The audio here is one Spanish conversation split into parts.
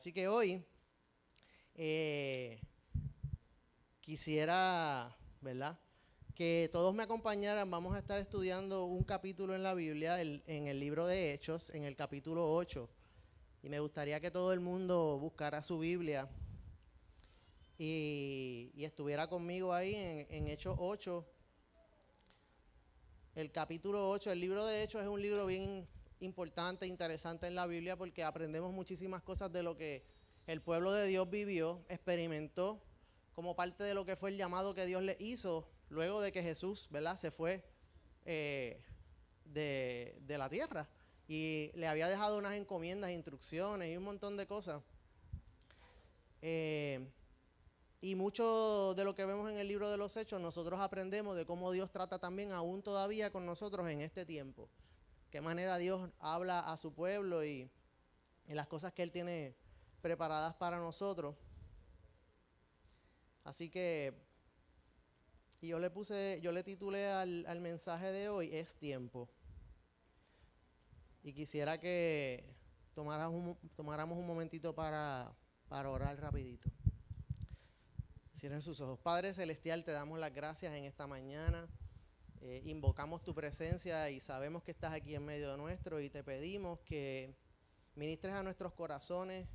Así que hoy quisiera, ¿verdad?, que todos me acompañaran. Vamos a estar estudiando un capítulo en la Biblia, en el libro de Hechos, en el capítulo 8. Y me gustaría que todo el mundo buscara su Biblia y estuviera conmigo ahí en Hechos 8. El capítulo 8, el libro de Hechos es un libro bien importante, interesante en la Biblia, porque aprendemos muchísimas cosas de lo que el pueblo de Dios vivió, experimentó, como parte de lo que fue el llamado que Dios le hizo luego de que Jesús, ¿verdad?, se fue de la tierra y le había dejado unas encomiendas, instrucciones y un montón de cosas. Y mucho de lo que vemos en el libro de los Hechos, nosotros aprendemos de cómo Dios trata también aún todavía con nosotros en este tiempo. Qué manera Dios habla a su pueblo y las cosas que Él tiene preparadas para nosotros. Así que yo le titulé al mensaje de hoy, Es Tiempo. Y quisiera que tomáramos un momentito para orar rapidito. Cierren sus ojos. Padre Celestial, te damos las gracias en esta mañana. Invocamos tu presencia y sabemos que estás aquí en medio de nuestro, y te pedimos que ministres a nuestros corazones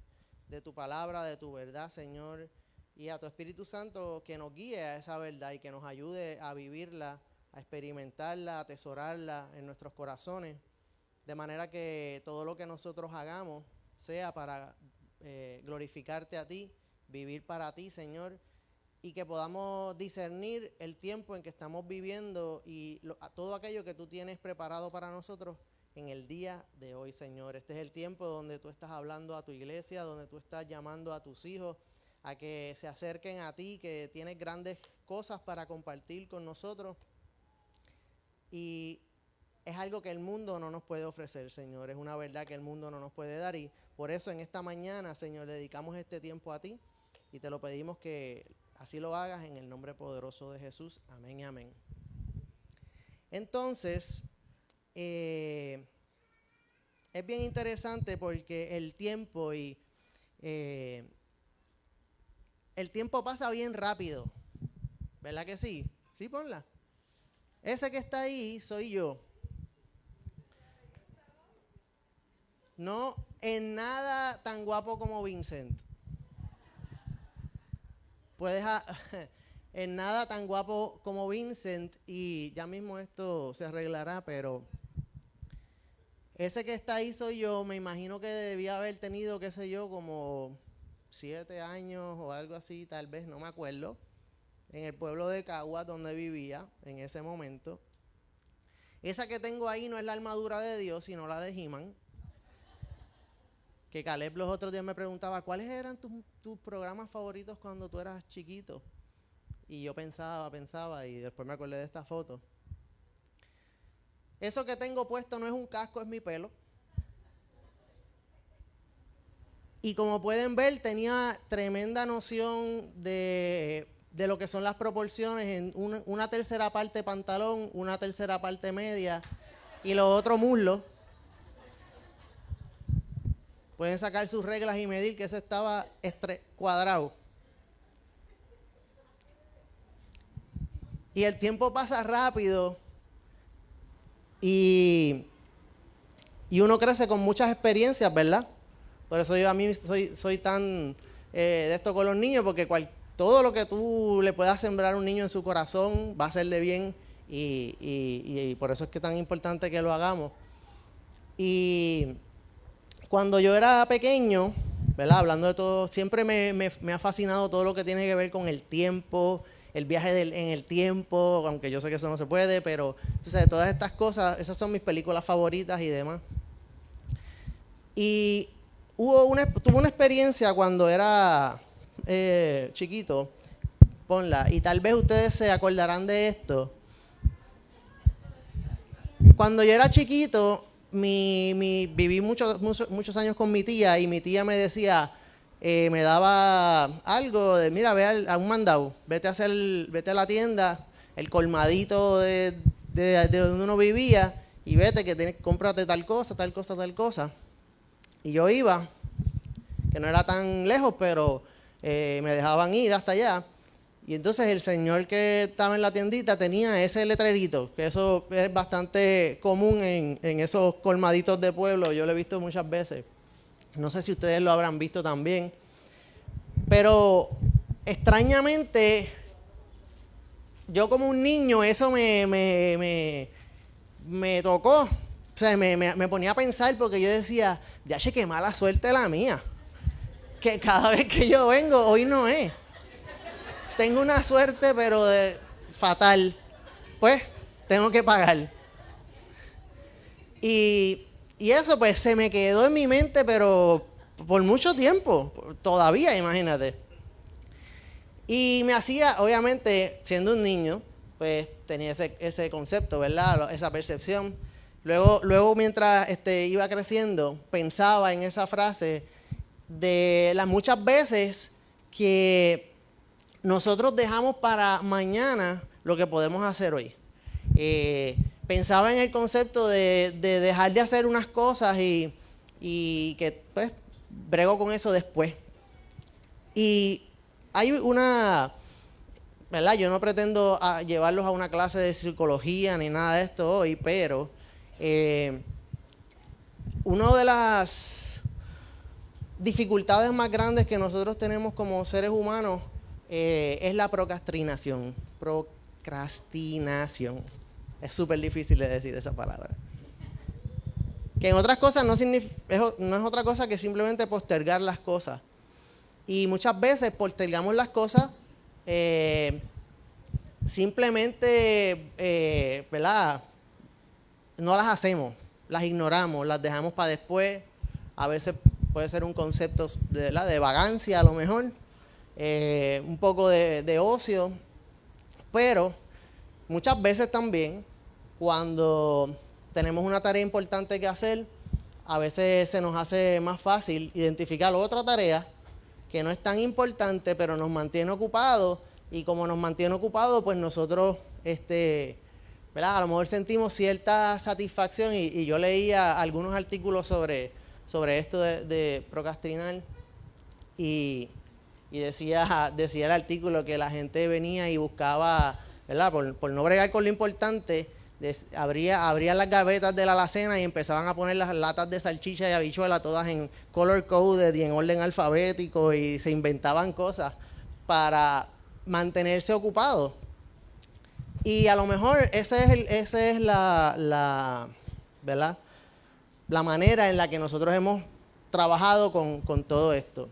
de tu palabra, de tu verdad, Señor, y a tu Espíritu Santo que nos guíe a esa verdad y que nos ayude a vivirla, a experimentarla, a atesorarla en nuestros corazones, de manera que todo lo que nosotros hagamos sea para glorificarte a ti, vivir para ti, Señor, y que podamos discernir el tiempo en que estamos viviendo y todo aquello que tú tienes preparado para nosotros en el día de hoy, Señor. Este es el tiempo donde tú estás hablando a tu iglesia, donde tú estás llamando a tus hijos a que se acerquen a ti, que tienes grandes cosas para compartir con nosotros. Y es algo que el mundo no nos puede ofrecer, Señor. Es una verdad que el mundo no nos puede dar, y por eso en esta mañana, Señor, dedicamos este tiempo a ti y te lo pedimos que así lo hagas en el nombre poderoso de Jesús. Amén y amén. Entonces, es bien interesante porque el tiempo pasa bien rápido, ¿verdad que sí? Sí, ponla. Ese que está ahí soy yo. No en nada tan guapo como Vincent. En nada tan guapo como Vincent, y ya mismo esto se arreglará, pero ese que está ahí soy yo. Me imagino que debía haber tenido, qué sé yo, como 7 años o algo así, tal vez, no me acuerdo, en el pueblo de Caguas donde vivía en ese momento. Esa que tengo ahí no es la armadura de Dios, sino la de He-Man. Que Caleb los otros días me preguntaba, ¿cuáles eran tus programas favoritos cuando tú eras chiquito? Y yo pensaba, y después me acordé de esta foto. Eso que tengo puesto no es un casco, es mi pelo. Y como pueden ver, tenía tremenda noción de lo que son las proporciones en una tercera parte pantalón, una tercera parte media y los otros muslos. Pueden sacar sus reglas y medir que eso estaba cuadrado. Y el tiempo pasa rápido y uno crece con muchas experiencias, ¿verdad? Por eso yo a mí soy tan de esto con los niños, porque todo lo que tú le puedas sembrar a un niño en su corazón va a hacerle bien, y por eso es que es tan importante que lo hagamos. Y cuando yo era pequeño, ¿verdad?, hablando de todo, siempre me ha fascinado todo lo que tiene que ver con el tiempo, el viaje en el tiempo, aunque yo sé que eso no se puede, pero entonces, todas estas cosas, esas son mis películas favoritas y demás. Y tuve una experiencia cuando era chiquito, ponla, y tal vez ustedes se acordarán de esto. Cuando yo era chiquito, viví muchos años con mi tía, y mi tía me decía, me daba algo de, mira, ve a un mandado, vete a la tienda, el colmadito de donde uno vivía, y vete que cómprate tal cosa. Y yo iba, que no era tan lejos, pero me dejaban ir hasta allá. Y entonces el señor que estaba en la tiendita tenía ese letrerito, que eso es bastante común en esos colmaditos de pueblo, yo lo he visto muchas veces. No sé si ustedes lo habrán visto también. Pero extrañamente, yo como un niño, eso me tocó. O sea, me ponía a pensar porque yo decía, ya che, qué mala suerte la mía. Que cada vez que yo vengo, hoy no es. Tengo una suerte, pero fatal. Pues, tengo que pagar. Y eso pues se me quedó en mi mente, pero por mucho tiempo. Todavía, imagínate. Y me hacía, obviamente, siendo un niño, pues tenía ese concepto, ¿verdad? Esa percepción. Luego mientras iba creciendo, pensaba en esa frase de las muchas veces que nosotros dejamos para mañana lo que podemos hacer hoy. Pensaba en el concepto de dejar de hacer unas cosas y que pues brego con eso después. Y hay una, ¿verdad? Yo no pretendo llevarlos a una clase de psicología ni nada de esto hoy, pero una de las dificultades más grandes que nosotros tenemos como seres humanos es la procrastinación. Procrastinación. Es súper difícil de decir esa palabra. Que en otras cosas no es otra cosa que simplemente postergar las cosas. Y muchas veces postergamos las cosas simplemente, ¿verdad? No las hacemos, las ignoramos, las dejamos para después. A veces puede ser un concepto de vagancia a lo mejor. Un poco de ocio, pero muchas veces también cuando tenemos una tarea importante que hacer, a veces se nos hace más fácil identificar otra tarea que no es tan importante, pero nos mantiene ocupados, y como nos mantiene ocupados, pues nosotros, ¿verdad? A lo mejor sentimos cierta satisfacción, y yo leía algunos artículos sobre esto de procrastinar, y decía el artículo que la gente venía y buscaba, ¿verdad? Por no bregar con lo importante, abría las gavetas de la alacena y empezaban a poner las latas de salchicha y habichuela todas en color coded y en orden alfabético, y se inventaban cosas para mantenerse ocupados. Y a lo mejor esa es la ¿verdad? La manera en la que nosotros hemos trabajado con todo esto.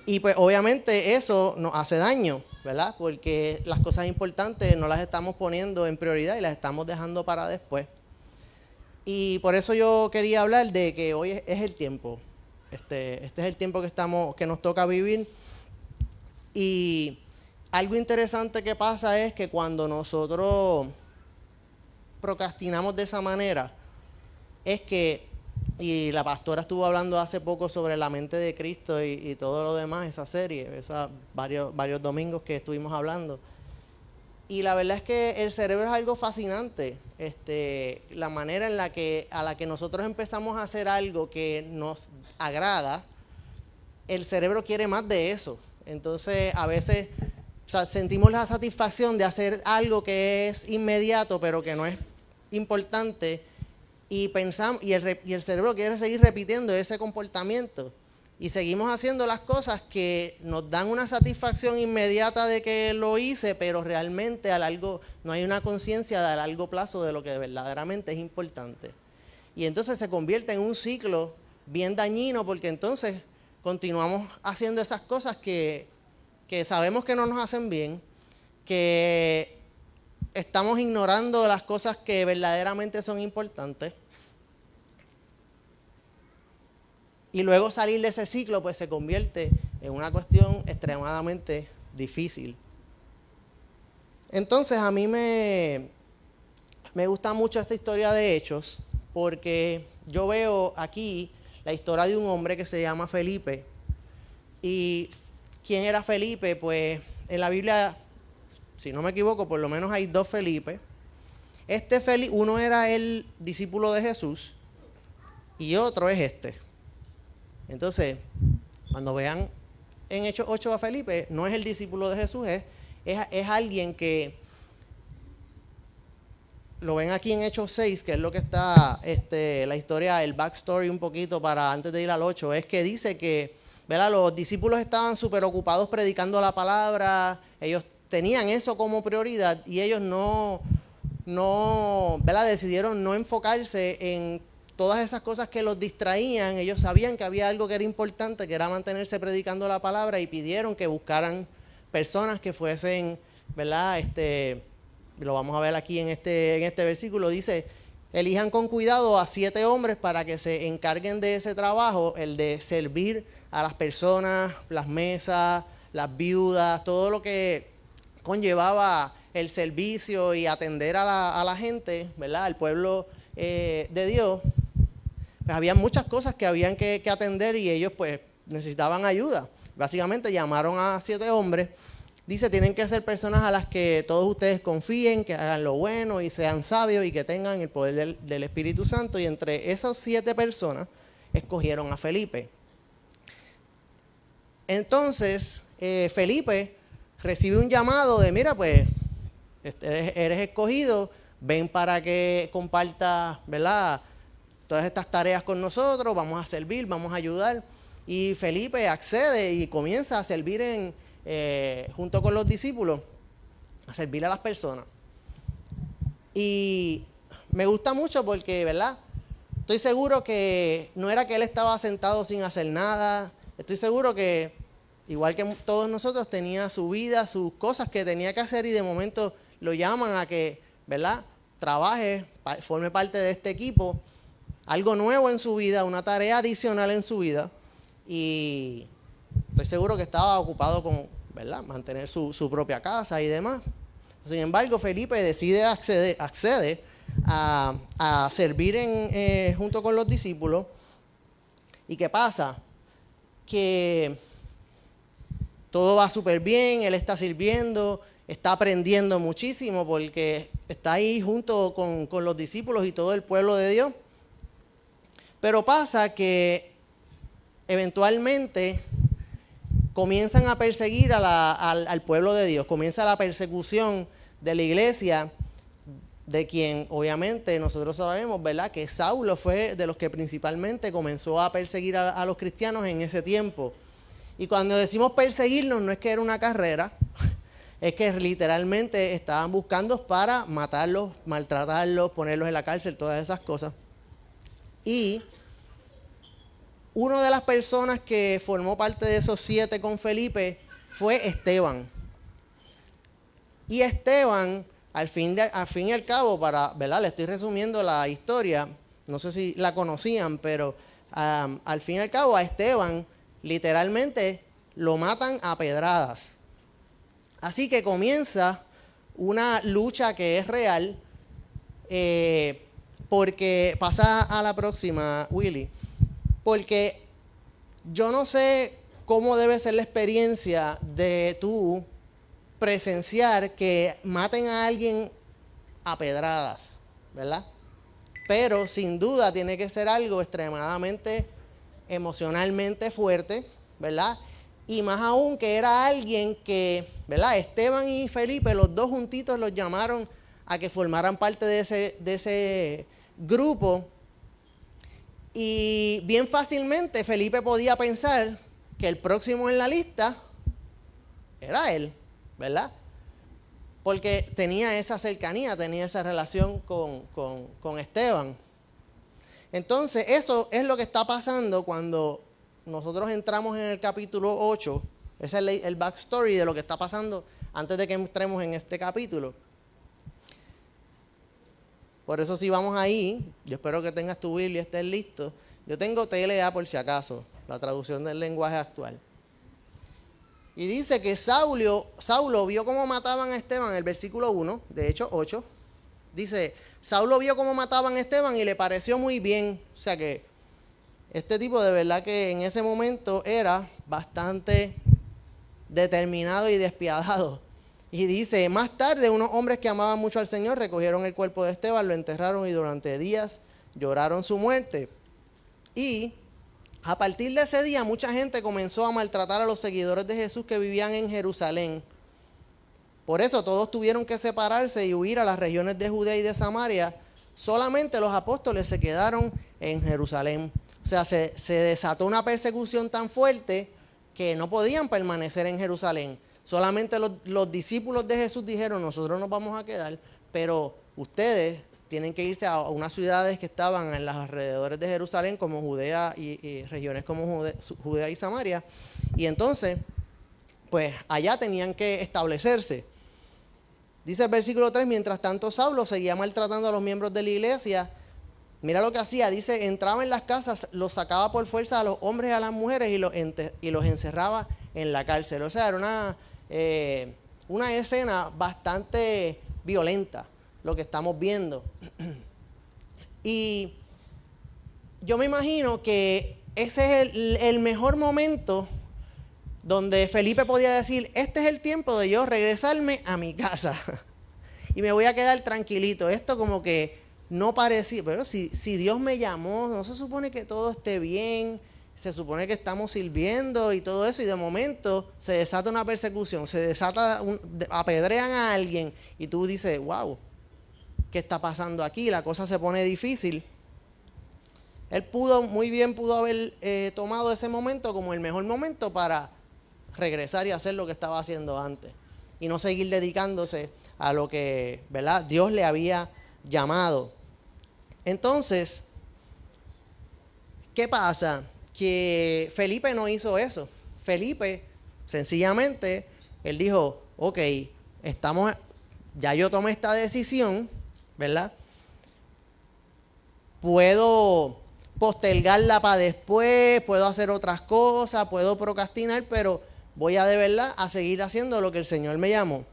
Y pues obviamente eso nos hace daño, ¿verdad? Porque las cosas importantes no las estamos poniendo en prioridad y las estamos dejando para después. Y por eso yo quería hablar de que hoy es el tiempo. Este es el tiempo que nos toca vivir. Y algo interesante que pasa es que cuando nosotros procrastinamos de esa manera, es que, y la pastora estuvo hablando hace poco sobre la mente de Cristo y todo lo demás, esa serie, varios domingos que estuvimos hablando. Y la verdad es que el cerebro es algo fascinante. La manera en la que nosotros empezamos a hacer algo que nos agrada, el cerebro quiere más de eso. Entonces, a veces sentimos la satisfacción de hacer algo que es inmediato, pero que no es importante. Y pensamos, y el cerebro quiere seguir repitiendo ese comportamiento. Y seguimos haciendo las cosas que nos dan una satisfacción inmediata de que lo hice, pero realmente no hay una conciencia a largo plazo de lo que verdaderamente es importante. Y entonces se convierte en un ciclo bien dañino, porque entonces continuamos haciendo esas cosas que sabemos que no nos hacen bien, que estamos ignorando las cosas que verdaderamente son importantes. Y luego salir de ese ciclo, pues se convierte en una cuestión extremadamente difícil. Entonces, a mí me gusta mucho esta historia de Hechos, porque yo veo aquí la historia de un hombre que se llama Felipe. ¿Y quién era Felipe? Pues en la Biblia, si no me equivoco, por lo menos hay dos Felipe. Uno era el discípulo de Jesús y otro es este. Entonces, cuando vean en Hechos 8 a Felipe, no es el discípulo de Jesús, es alguien que lo ven aquí en Hechos 6, que es lo que está la historia, el backstory un poquito para antes de ir al 8, es que dice que, ¿verdad?, los discípulos estaban súper ocupados predicando la palabra, ellos tenían eso como prioridad y ellos ¿verdad?, decidieron no enfocarse en todas esas cosas que los distraían. Ellos sabían que había algo que era importante, que era mantenerse predicando la palabra, y pidieron que buscaran personas que fuesen, ¿verdad?, lo vamos a ver aquí en este versículo, dice: elijan con cuidado a 7 hombres para que se encarguen de ese trabajo, el de servir a las personas, las mesas, las viudas, todo lo que conllevaba el servicio y atender a la gente, ¿verdad?, al pueblo de Dios. Pues había muchas cosas que habían que atender y ellos pues necesitaban ayuda. Básicamente llamaron a 7 hombres. Dice, tienen que ser personas a las que todos ustedes confíen, que hagan lo bueno y sean sabios y que tengan el poder del Espíritu Santo. Y entre esas 7 personas escogieron a Felipe. Entonces, Felipe recibe un llamado de: mira, pues, eres escogido, ven para que compartas, ¿verdad?, todas estas tareas con nosotros, vamos a servir, vamos a ayudar. Y Felipe accede y comienza a servir junto con los discípulos, a servir a las personas. Y me gusta mucho porque, ¿verdad?, estoy seguro que no era que él estaba sentado sin hacer nada. Estoy seguro que, igual que todos nosotros, tenía su vida, sus cosas que tenía que hacer, y de momento lo llaman a que, ¿verdad?, trabaje, forme parte de este equipo, algo nuevo en su vida, una tarea adicional en su vida. Y estoy seguro que estaba ocupado con, ¿verdad?, mantener su propia casa y demás. Sin embargo, Felipe accede a servir junto con los discípulos. ¿Y qué pasa? Que todo va súper bien, él está sirviendo, está aprendiendo muchísimo porque está ahí junto con los discípulos y todo el pueblo de Dios. Pero pasa que eventualmente comienzan a perseguir al pueblo de Dios, comienza la persecución de la iglesia, de quien obviamente nosotros sabemos, ¿verdad?, que Saulo fue de los que principalmente comenzó a perseguir a los cristianos en ese tiempo. Y cuando decimos perseguirnos, no es que era una carrera, es que literalmente estaban buscando para matarlos, maltratarlos, ponerlos en la cárcel, todas esas cosas. Y una de las personas que formó parte de esos 7 con Felipe fue Esteban. Y Esteban, al fin y al cabo, ¿verdad?, le estoy resumiendo la historia, no sé si la conocían, pero al fin y al cabo a Esteban literalmente lo matan a pedradas. Así que comienza una lucha que es real, porque pasa a la próxima, Willy. Porque yo no sé cómo debe ser la experiencia de tú presenciar que maten a alguien a pedradas, ¿verdad? Pero sin duda tiene que ser algo extremadamente emocionalmente fuerte, ¿verdad? Y más aún que era alguien que, ¿verdad?, Esteban y Felipe, los dos juntitos, los llamaron a que formaran parte de ese grupo. Y bien fácilmente Felipe podía pensar que el próximo en la lista era él, ¿verdad? Porque tenía esa cercanía, tenía esa relación con Esteban. Entonces, eso es lo que está pasando cuando nosotros entramos en el capítulo 8. Ese es el backstory de lo que está pasando antes de que entremos en este capítulo. Por eso, si vamos ahí, yo espero que tengas tu Biblia y estés listo. Yo tengo TLA por si acaso, la traducción del lenguaje actual. Y dice que Saulo vio cómo mataban a Esteban, en el versículo 1, de Hechos 8. Dice, Saulo vio cómo mataban a Esteban y le pareció muy bien. O sea que este tipo de verdad que en ese momento era bastante determinado y despiadado. Y dice, más tarde unos hombres que amaban mucho al Señor recogieron el cuerpo de Esteban, lo enterraron y durante días lloraron su muerte. Y A partir de ese día, mucha gente comenzó a maltratar a los seguidores de Jesús que vivían en Jerusalén. Por eso todos tuvieron que separarse y huir a las regiones de Judea y de Samaria. Solamente los apóstoles se quedaron en Jerusalén. O sea, se desató una persecución tan fuerte que no podían permanecer en Jerusalén. Solamente los discípulos de Jesús dijeron, nosotros nos vamos a quedar, pero ustedes tienen que irse a unas ciudades que estaban en los alrededores de Jerusalén, como Judea y regiones como Judea y Samaria. Y entonces, pues allá tenían que establecerse. Dice el versículo 3, mientras tanto Saulo seguía maltratando a los miembros de la iglesia. Mira lo que hacía, dice, entraba en las casas, los sacaba por fuerza a los hombres y a las mujeres y los encerraba en la cárcel. O sea, era una escena bastante violenta, lo que estamos viendo. Y yo me imagino que ese es el mejor momento donde Felipe podía decir, este es el tiempo de yo regresarme a mi casa y me voy a quedar tranquilito. Esto como que no parecía, pero si Dios me llamó, no se supone que todo esté bien, se supone que estamos sirviendo y todo eso, y de momento se desata una persecución, apedrean a alguien y tú dices, wow, ¿qué está pasando aquí? La cosa se pone difícil. Él muy bien pudo haber tomado ese momento como el mejor momento para regresar y hacer lo que estaba haciendo antes y no seguir dedicándose a lo que, ¿verdad?, Dios le había llamado. Entonces, ¿qué pasa? Que Felipe no hizo eso. Felipe, sencillamente, él dijo, ok, ya yo tomé esta decisión, ¿verdad? Puedo postergarla para después, puedo hacer otras cosas, puedo procrastinar, pero voy a de verdad a seguir haciendo lo que el Señor me llamó.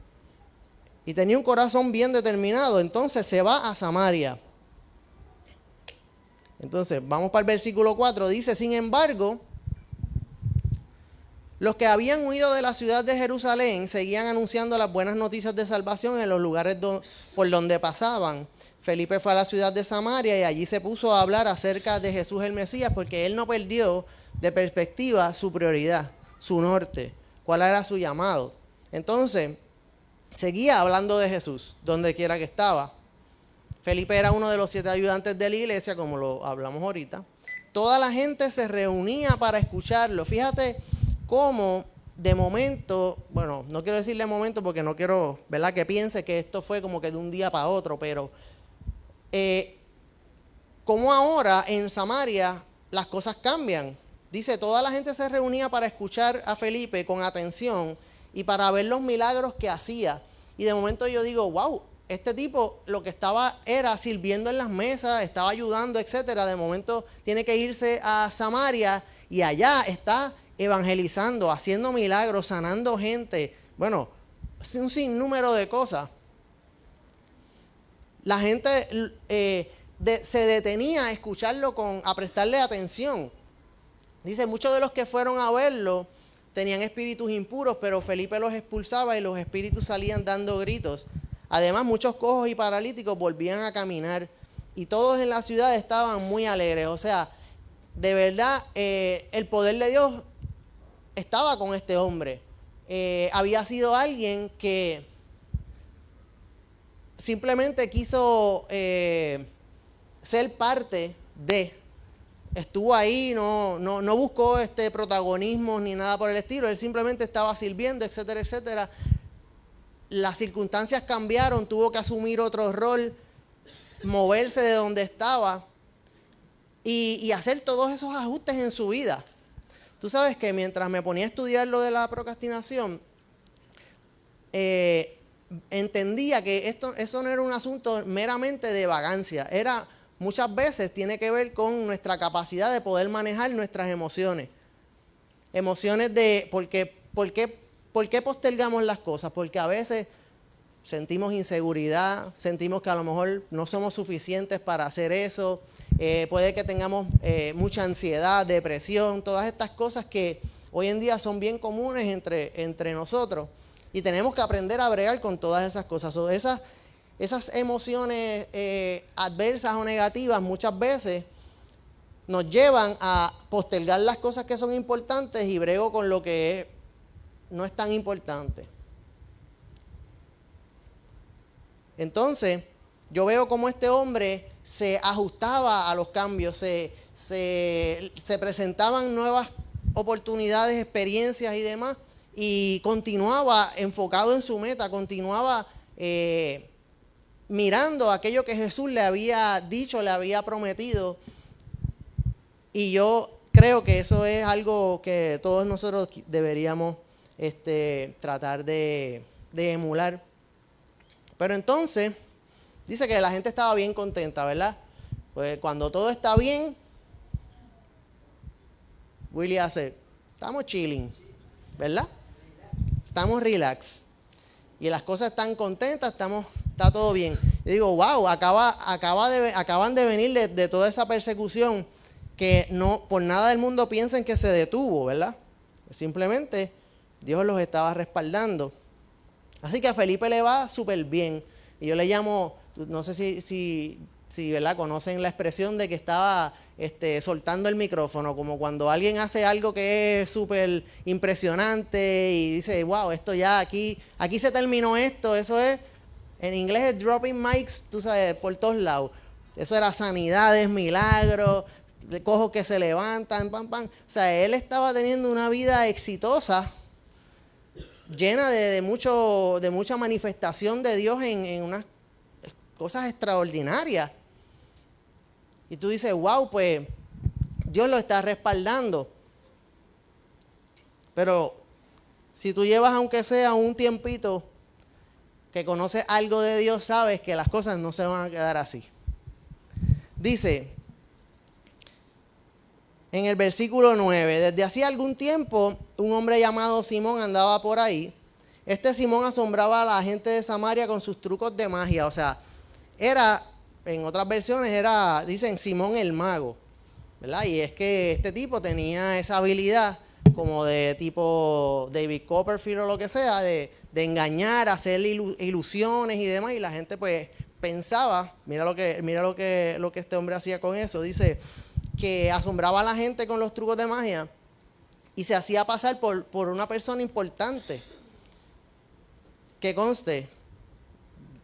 Y tenía un corazón bien determinado, entonces se va a Samaria. Entonces, vamos para el versículo 4, dice, sin embargo, los que habían huido de la ciudad de Jerusalén seguían anunciando las buenas noticias de salvación en los lugares por donde pasaban. Felipe fue a la ciudad de Samaria y allí se puso a hablar acerca de Jesús el Mesías, porque él no perdió de perspectiva su prioridad, su norte, cuál era su llamado. Entonces, seguía hablando de Jesús, donde quiera que estaba. Felipe era uno de los 7 ayudantes de la iglesia, como lo hablamos ahorita. Toda la gente se reunía para escucharlo. Fíjate cómo de momento, bueno, no quiero decirle momento porque no quiero, ¿verdad?, que piense que esto fue como que de un día para otro, pero como ahora en Samaria las cosas cambian. Dice, toda la gente se reunía para escuchar a Felipe con atención y para ver los milagros que hacía. Y de momento yo digo, wow, este tipo lo que estaba era sirviendo en las mesas, estaba ayudando, etcétera. De momento tiene que irse a Samaria y allá está evangelizando, haciendo milagros, sanando gente. Bueno, es un sinnúmero de cosas. La gente se detenía a escucharlo, a prestarle atención. Dice, muchos de los que fueron a verlo tenían espíritus impuros, pero Felipe los expulsaba y los espíritus salían dando gritos. Además, muchos cojos y paralíticos volvían a caminar y todos en la ciudad estaban muy alegres. O sea, de verdad, el poder de Dios estaba con este hombre. Había sido alguien que simplemente quiso ser parte de. Estuvo ahí, no buscó protagonismo ni nada por el estilo. Él simplemente estaba sirviendo, etcétera, etcétera. Las circunstancias cambiaron, tuvo que asumir otro rol, moverse de donde estaba y hacer todos esos ajustes en su vida. Tú sabes que mientras me ponía a estudiar lo de la procrastinación, entendía que eso no era un asunto meramente de vagancia. Muchas veces tiene que ver con nuestra capacidad de poder manejar nuestras emociones. Emociones de ¿por qué postergamos las cosas? Porque a veces sentimos inseguridad, sentimos que a lo mejor no somos suficientes para hacer eso. Puede que tengamos mucha ansiedad, depresión, todas estas cosas que hoy en día son bien comunes entre nosotros. Y tenemos que aprender a bregar con todas esas cosas. Esas emociones adversas o negativas muchas veces nos llevan a postergar las cosas que son importantes y brego con lo que no es tan importante. Entonces, yo veo cómo este hombre se ajustaba a los cambios, se presentaban nuevas oportunidades, experiencias y demás, y continuaba enfocado en su meta, continuaba mirando aquello que Jesús le había dicho, le había prometido. Y yo creo que eso es algo que todos nosotros deberíamos tratar de emular. Pero entonces, dice que la gente estaba bien contenta, ¿verdad? Pues cuando todo está bien, Willy hace, estamos chilling, ¿verdad? Estamos relax. Y las cosas están contentas, está todo bien. Y digo, wow, acaban de venir de toda esa persecución que no por nada del mundo piensen que se detuvo, ¿verdad? Simplemente Dios los estaba respaldando. Así que a Felipe le va súper bien. Y yo le llamo, no sé si ¿verdad? Conocen la expresión de que estaba soltando el micrófono, como cuando alguien hace algo que es súper impresionante y dice, wow, esto ya aquí se terminó esto. Eso es, en inglés es dropping mics, tú sabes, por todos lados. Eso era sanidades, milagros, cojos que se levantan, pam, pam. O sea, él estaba teniendo una vida exitosa, llena de mucha manifestación de Dios en unas cosas extraordinarias. Y tú dices, wow, pues Dios lo está respaldando. Pero si tú llevas, aunque sea un tiempito, que conoces algo de Dios, sabes que las cosas no se van a quedar así. Dice en el versículo 9, desde hacía algún tiempo, un hombre llamado Simón andaba por ahí. Este Simón asombraba a la gente de Samaria con sus trucos de magia. O sea, en otras versiones dicen Simón el mago, ¿verdad? Y es que este tipo tenía esa habilidad como de tipo David Copperfield o lo que sea, de engañar, hacer ilusiones y demás. Y la gente pues pensaba, mira lo que este hombre hacía con eso. Dice que asombraba a la gente con los trucos de magia y se hacía pasar por una persona importante. Que conste,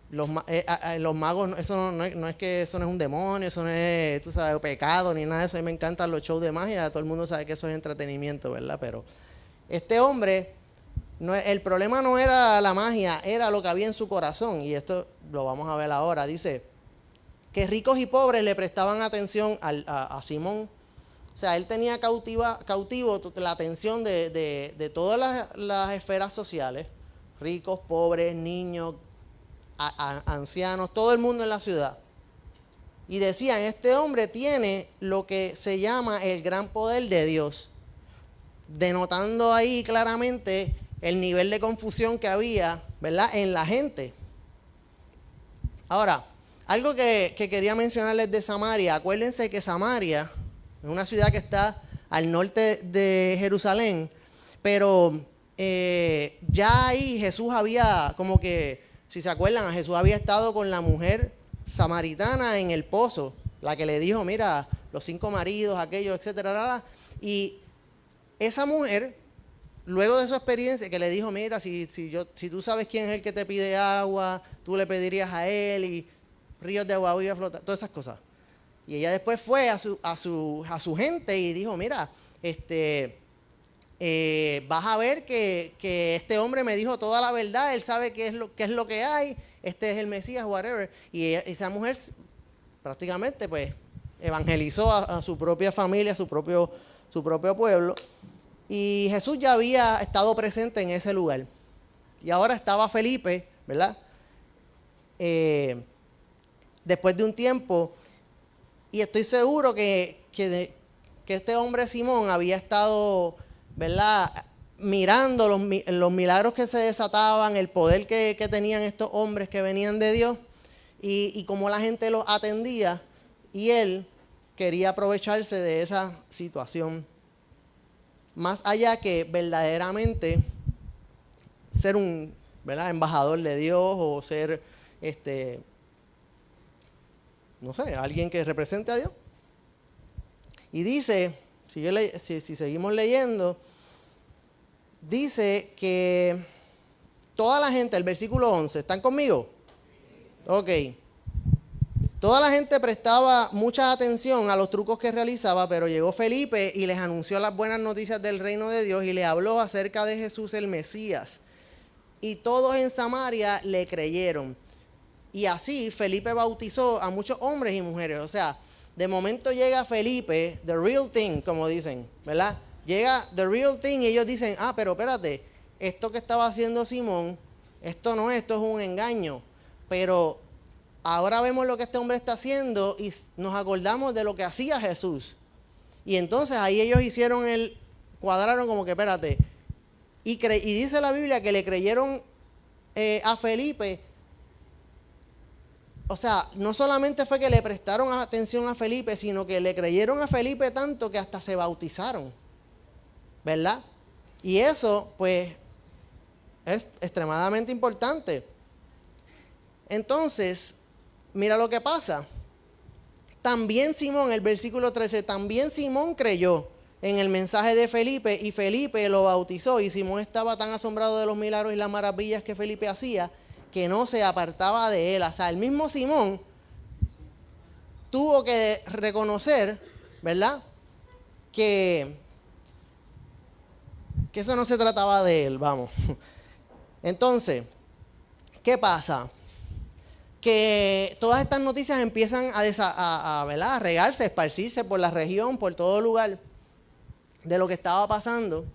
los magos, eso no es que eso no es un demonio, eso no es, tú sabes, pecado ni nada de eso. A mí me encantan los shows de magia, todo el mundo sabe que eso es entretenimiento, ¿verdad? Pero este hombre, el problema no era la magia, era lo que había en su corazón. Y esto lo vamos a ver ahora. Dice que ricos y pobres le prestaban atención a Simón. O sea, él tenía cautivo la atención de todas las esferas sociales. Ricos, pobres, niños, ancianos, todo el mundo en la ciudad. Y decían, este hombre tiene lo que se llama el gran poder de Dios, denotando ahí claramente el nivel de confusión que había, ¿verdad?, en la gente. Ahora, algo que quería mencionarles de Samaria. Acuérdense que Samaria es una ciudad que está al norte de Jerusalén, pero ya ahí Jesús había, como que, si se acuerdan, Jesús había estado con la mujer samaritana en el pozo, la que le dijo, mira, los 5 maridos, aquellos, etcétera, y esa mujer, luego de su experiencia, que le dijo, mira, si tú sabes quién es el que te pide agua, tú le pedirías a él, y ríos de agua viva flotan, todas esas cosas. Y ella después fue a su gente y dijo, mira, vas a ver que este hombre me dijo toda la verdad, él sabe qué es lo que hay, este es el Mesías, whatever. Y esa mujer prácticamente pues evangelizó a su propia familia, a su propio pueblo. Y Jesús ya había estado presente en ese lugar. Y ahora estaba Felipe, ¿verdad? Después de un tiempo, y estoy seguro que este hombre Simón había estado, ¿verdad?, mirando los milagros que se desataban, el poder que tenían estos hombres que venían de Dios, y cómo la gente los atendía, y él quería aprovecharse de esa situación. Más allá que verdaderamente ser un, ¿verdad?, embajador de Dios o ser, no sé, alguien que represente a Dios. Y dice, si seguimos leyendo, dice que toda la gente, el versículo 11, ¿están conmigo? Ok. Toda la gente prestaba mucha atención a los trucos que realizaba, pero llegó Felipe y les anunció las buenas noticias del reino de Dios y le habló acerca de Jesús el Mesías. Y todos en Samaria le creyeron. Y así Felipe bautizó a muchos hombres y mujeres. O sea, de momento llega Felipe, the real thing, como dicen, ¿verdad? Llega the real thing y ellos dicen, pero espérate, esto que estaba haciendo Simón, esto es un engaño. Pero ahora vemos lo que este hombre está haciendo y nos acordamos de lo que hacía Jesús. Y entonces ahí ellos cuadraron como que espérate. Y dice la Biblia que le creyeron a Felipe. O sea, no solamente fue que le prestaron atención a Felipe, sino que le creyeron a Felipe tanto que hasta se bautizaron. ¿Verdad? Y eso, pues, es extremadamente importante. Entonces, mira lo que pasa. También Simón, el versículo 13, también Simón creyó en el mensaje de Felipe y Felipe lo bautizó. Y Simón estaba tan asombrado de los milagros y las maravillas que Felipe hacía que no se apartaba de él. O sea, el mismo Simón tuvo que reconocer, ¿verdad? Que eso no se trataba de él, vamos. Entonces, ¿qué pasa? Que todas estas noticias empiezan ¿verdad? A regarse, a esparcirse por la región, por todo lugar de lo que estaba pasando.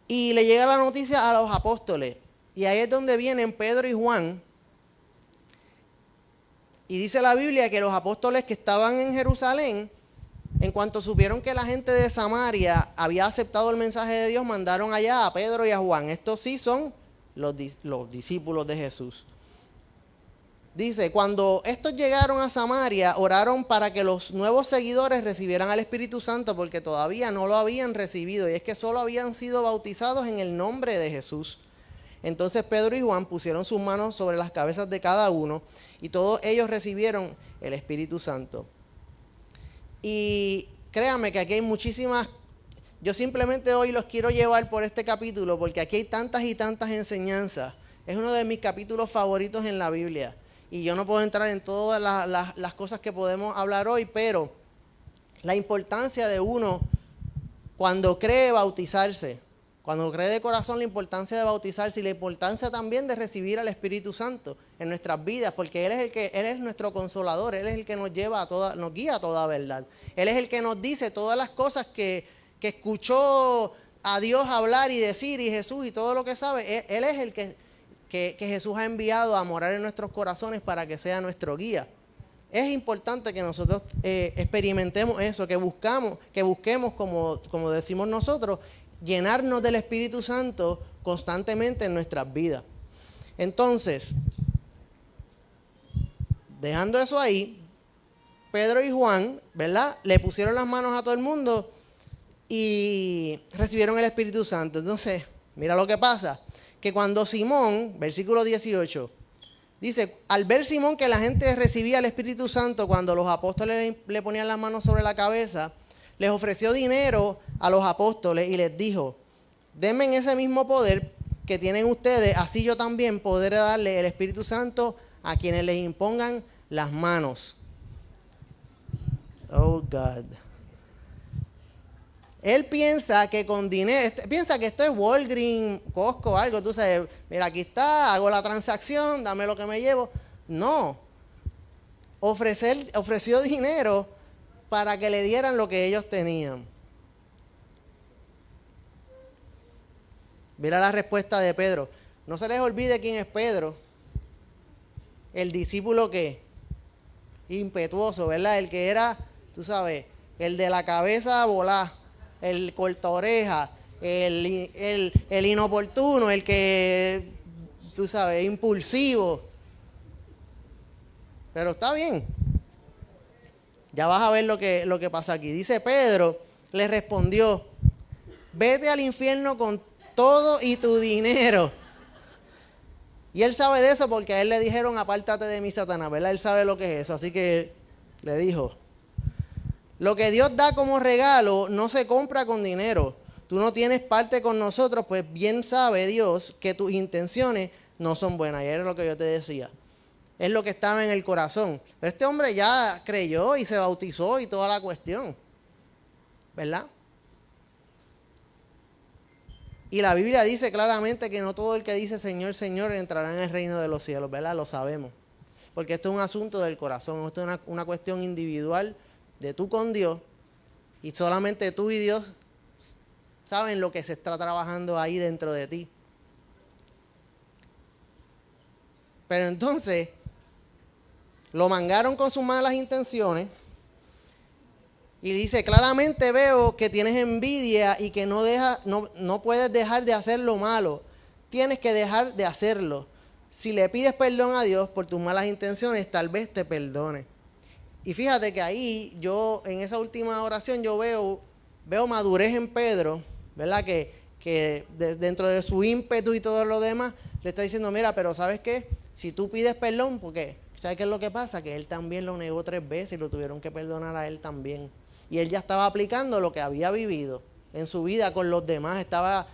Y le llega la noticia a los apóstoles. Y ahí es donde vienen Pedro y Juan. Y dice la Biblia que los apóstoles que estaban en Jerusalén, en cuanto supieron que la gente de Samaria había aceptado el mensaje de Dios, mandaron allá a Pedro y a Juan. Estos sí son los discípulos de Jesús. Dice, cuando estos llegaron a Samaria, oraron para que los nuevos seguidores recibieran al Espíritu Santo, porque todavía no lo habían recibido, y es que solo habían sido bautizados en el nombre de Jesús. Entonces Pedro y Juan pusieron sus manos sobre las cabezas de cada uno, y todos ellos recibieron el Espíritu Santo. Y créanme que aquí hay muchísimas. Yo simplemente hoy los quiero llevar por este capítulo, porque aquí hay tantas y tantas enseñanzas. Es uno de mis capítulos favoritos en la Biblia. Y yo no puedo entrar en todas las cosas que podemos hablar hoy, pero la importancia de uno, cuando cree, bautizarse. Cuando cree de corazón, la importancia de bautizarse y la importancia también de recibir al Espíritu Santo en nuestras vidas, porque Él es nuestro consolador, Él es el que nos guía a toda verdad. Él es el que nos dice todas las cosas que escuchó a Dios hablar y decir, y Jesús y todo lo que sabe. Él es el que Jesús ha enviado a morar en nuestros corazones para que sea nuestro guía. Es importante que nosotros experimentemos eso, que busquemos, como decimos nosotros, llenarnos del Espíritu Santo constantemente en nuestras vidas. Entonces, dejando eso ahí, Pedro y Juan, ¿verdad? Le pusieron las manos a todo el mundo y recibieron el Espíritu Santo. Entonces, mira lo que pasa, que cuando Simón, versículo 18, dice, al ver Simón que la gente recibía el Espíritu Santo cuando los apóstoles le ponían las manos sobre la cabeza, les ofreció dinero a los apóstoles y les dijo, denme ese mismo poder que tienen ustedes, así yo también podré darle el Espíritu Santo a quienes les impongan las manos. Oh God. Él piensa que con dinero, piensa que esto es Walgreens, Costco, algo, tú sabes, mira, aquí está, hago la transacción, dame lo que me llevo. No. Ofreció dinero para que le dieran lo que ellos tenían. Mira la respuesta de Pedro. No se les olvide quién es Pedro. El discípulo que impetuoso, ¿verdad? El que era, tú sabes, el de la cabeza volada, el corta oreja, el inoportuno, el que, tú sabes, impulsivo. Pero está bien. Ya vas a ver lo que pasa aquí. Dice Pedro, le respondió, vete al infierno con todo y tu dinero. Y él sabe de eso porque a él le dijeron, apártate de mí, Satanás, ¿verdad? Él sabe lo que es eso. Así que le dijo, Lo que Dios da como regalo no se compra con dinero. Tú no tienes parte con nosotros, pues bien sabe Dios que tus intenciones no son buenas. Y era lo que yo te decía. Es lo que estaba en el corazón. Pero este hombre ya creyó y se bautizó y toda la cuestión. ¿Verdad? Y la Biblia dice claramente que no todo el que dice Señor, Señor entrará en el reino de los cielos, ¿verdad? Lo sabemos. Porque esto es un asunto del corazón, esto es una cuestión individual de tú con Dios. Y solamente tú y Dios saben lo que se está trabajando ahí dentro de ti. Pero entonces, lo mangaron con sus malas intenciones. Y dice, claramente veo que tienes envidia y que no puedes dejar de hacer lo malo. Tienes que dejar de hacerlo. Si le pides perdón a Dios por tus malas intenciones, tal vez te perdone. Y fíjate que ahí yo, en esa última oración, yo veo madurez en Pedro, ¿verdad? Que dentro de su ímpetu y todo lo demás, le está diciendo, mira, pero ¿sabes qué? Si tú pides perdón, porque ¿sabes qué es lo que pasa? Que él también lo negó 3 veces y lo tuvieron que perdonar a él también. Y él ya estaba aplicando lo que había vivido en su vida con los demás. Estaba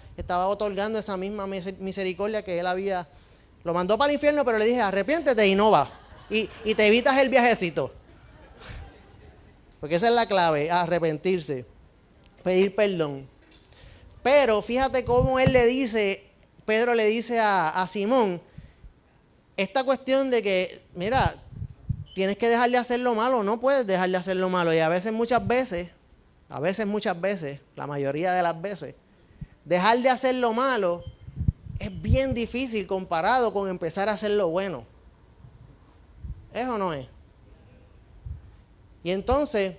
otorgando esa misma misericordia que él había. Lo mandó para el infierno, pero le dije, arrepiéntete y no va. Y te evitas el viajecito. Porque esa es la clave, arrepentirse, pedir perdón. Pero fíjate cómo Pedro le dice a Simón, esta cuestión de que, mira, tienes que dejar de hacer lo malo, no puedes dejar de hacer lo malo. Y muchas veces, la mayoría de las veces, dejar de hacer lo malo es bien difícil comparado con empezar a hacer lo bueno. ¿Es o no es? Y entonces,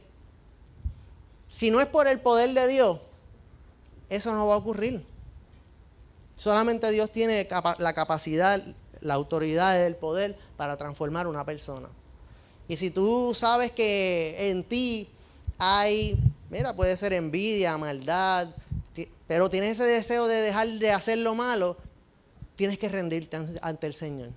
si no es por el poder de Dios, eso no va a ocurrir. Solamente Dios tiene la capacidad, la autoridad, el poder para transformar una persona. Y si tú sabes que en ti hay, mira, puede ser envidia, maldad, pero tienes ese deseo de dejar de hacer lo malo, tienes que rendirte ante el Señor.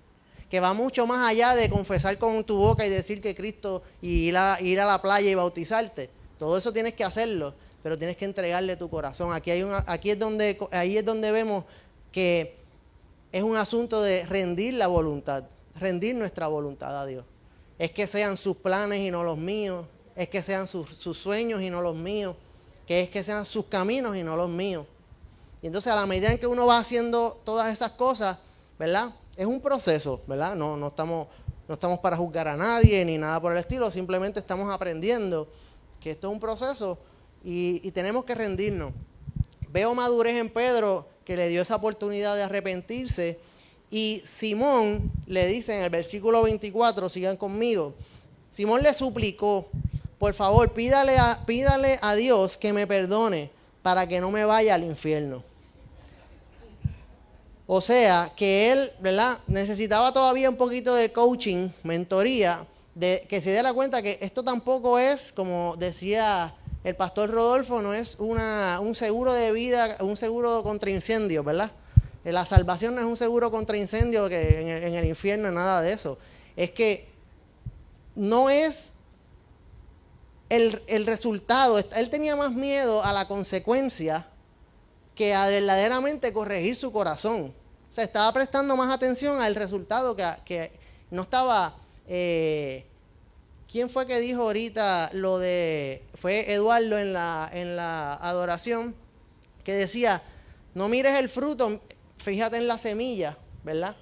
Que va mucho más allá de confesar con tu boca y decir que Cristo y ir a la playa y bautizarte. Todo eso tienes que hacerlo, pero tienes que entregarle tu corazón. Ahí es donde vemos que es un asunto de rendir la voluntad, rendir nuestra voluntad a Dios. Es que sean sus planes y no los míos, es que sean sus sueños y no los míos, que es que sean sus caminos y no los míos. Y entonces a la medida en que uno va haciendo todas esas cosas, ¿verdad? Es un proceso, ¿verdad? No estamos para juzgar a nadie ni nada por el estilo, simplemente estamos aprendiendo que esto es un proceso y tenemos que rendirnos. Veo madurez en Pedro, que le dio esa oportunidad de arrepentirse. Y Simón le dice en el versículo 24, sigan conmigo, Simón le suplicó, por favor, pídale a Dios que me perdone para que no me vaya al infierno. O sea, que él, ¿verdad?, necesitaba todavía un poquito de coaching, mentoría, de que se diera cuenta que esto tampoco es, como decía el pastor Rodolfo, no es un seguro de vida, un seguro contra incendios, ¿verdad? La salvación no es un seguro contra incendio que en el infierno, nada de eso. Es que no es el resultado. Él tenía más miedo a la consecuencia que a verdaderamente corregir su corazón. O sea, estaba prestando más atención al resultado que no estaba... ¿Quién fue que dijo ahorita lo de... Fue Eduardo en la adoración, que decía, no mires el fruto, fíjate en la semilla, ¿verdad?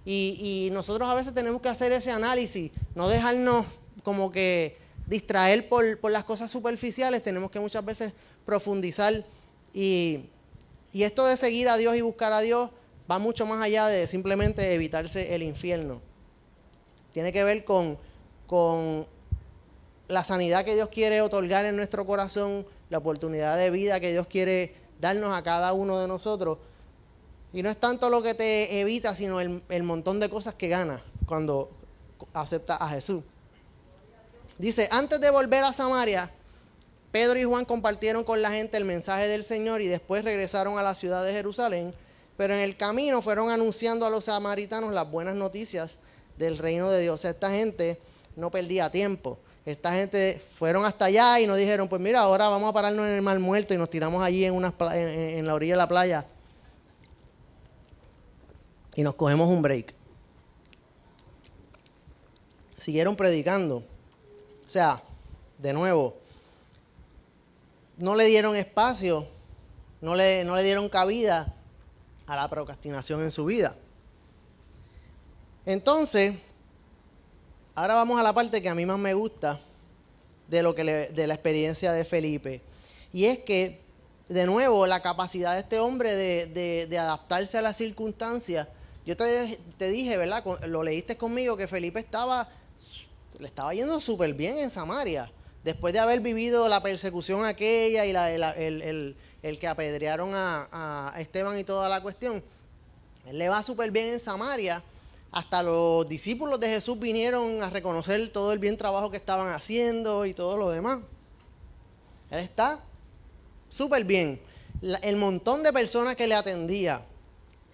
Y nosotros a veces tenemos que hacer ese análisis, no dejarnos como que distraer por las cosas superficiales, tenemos que muchas veces profundizar. Y esto de seguir a Dios y buscar a Dios va mucho más allá de simplemente evitarse el infierno. Tiene que ver con la sanidad que Dios quiere otorgar en nuestro corazón, la oportunidad de vida que Dios quiere darnos a cada uno de nosotros. Y no es tanto lo que te evita, sino el montón de cosas que ganas cuando aceptas a Jesús. Dice, antes de volver a Samaria, Pedro y Juan compartieron con la gente el mensaje del Señor y después regresaron a la ciudad de Jerusalén, pero en el camino fueron anunciando a los samaritanos las buenas noticias del reino de Dios. O sea, esta gente no perdía tiempo. Esta gente fueron hasta allá y nos dijeron, pues mira, ahora vamos a pararnos en el Mar Muerto y nos tiramos allí en la orilla de la playa y nos cogemos un break. Siguieron predicando. O sea, de nuevo, no le dieron espacio, no le dieron cabida a la procrastinación en su vida. Entonces, ahora vamos a la parte que a mí más me gusta de la experiencia de Felipe. Y es que, de nuevo, la capacidad de este hombre de adaptarse a las circunstancias. Yo te dije, ¿verdad? Lo leíste conmigo, que Felipe le estaba yendo súper bien en Samaria. Después de haber vivido la persecución aquella y el que apedrearon a Esteban y toda la cuestión. Él le va súper bien en Samaria. Hasta los discípulos de Jesús vinieron a reconocer todo el bien trabajo que estaban haciendo y todo lo demás. Él está súper bien. El montón de personas que le atendía,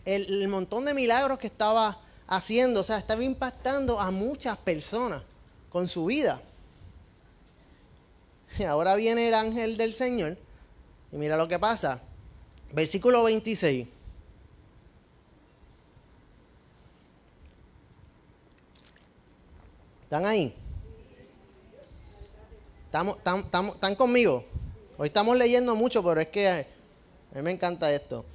el montón de milagros que estaba haciendo, o sea, estaba impactando a muchas personas con su vida. Y ahora viene el ángel del Señor y mira lo que pasa. Versículo 26. ¿Están ahí? ¿Están conmigo? Hoy estamos leyendo mucho, pero es que a mí me encanta esto.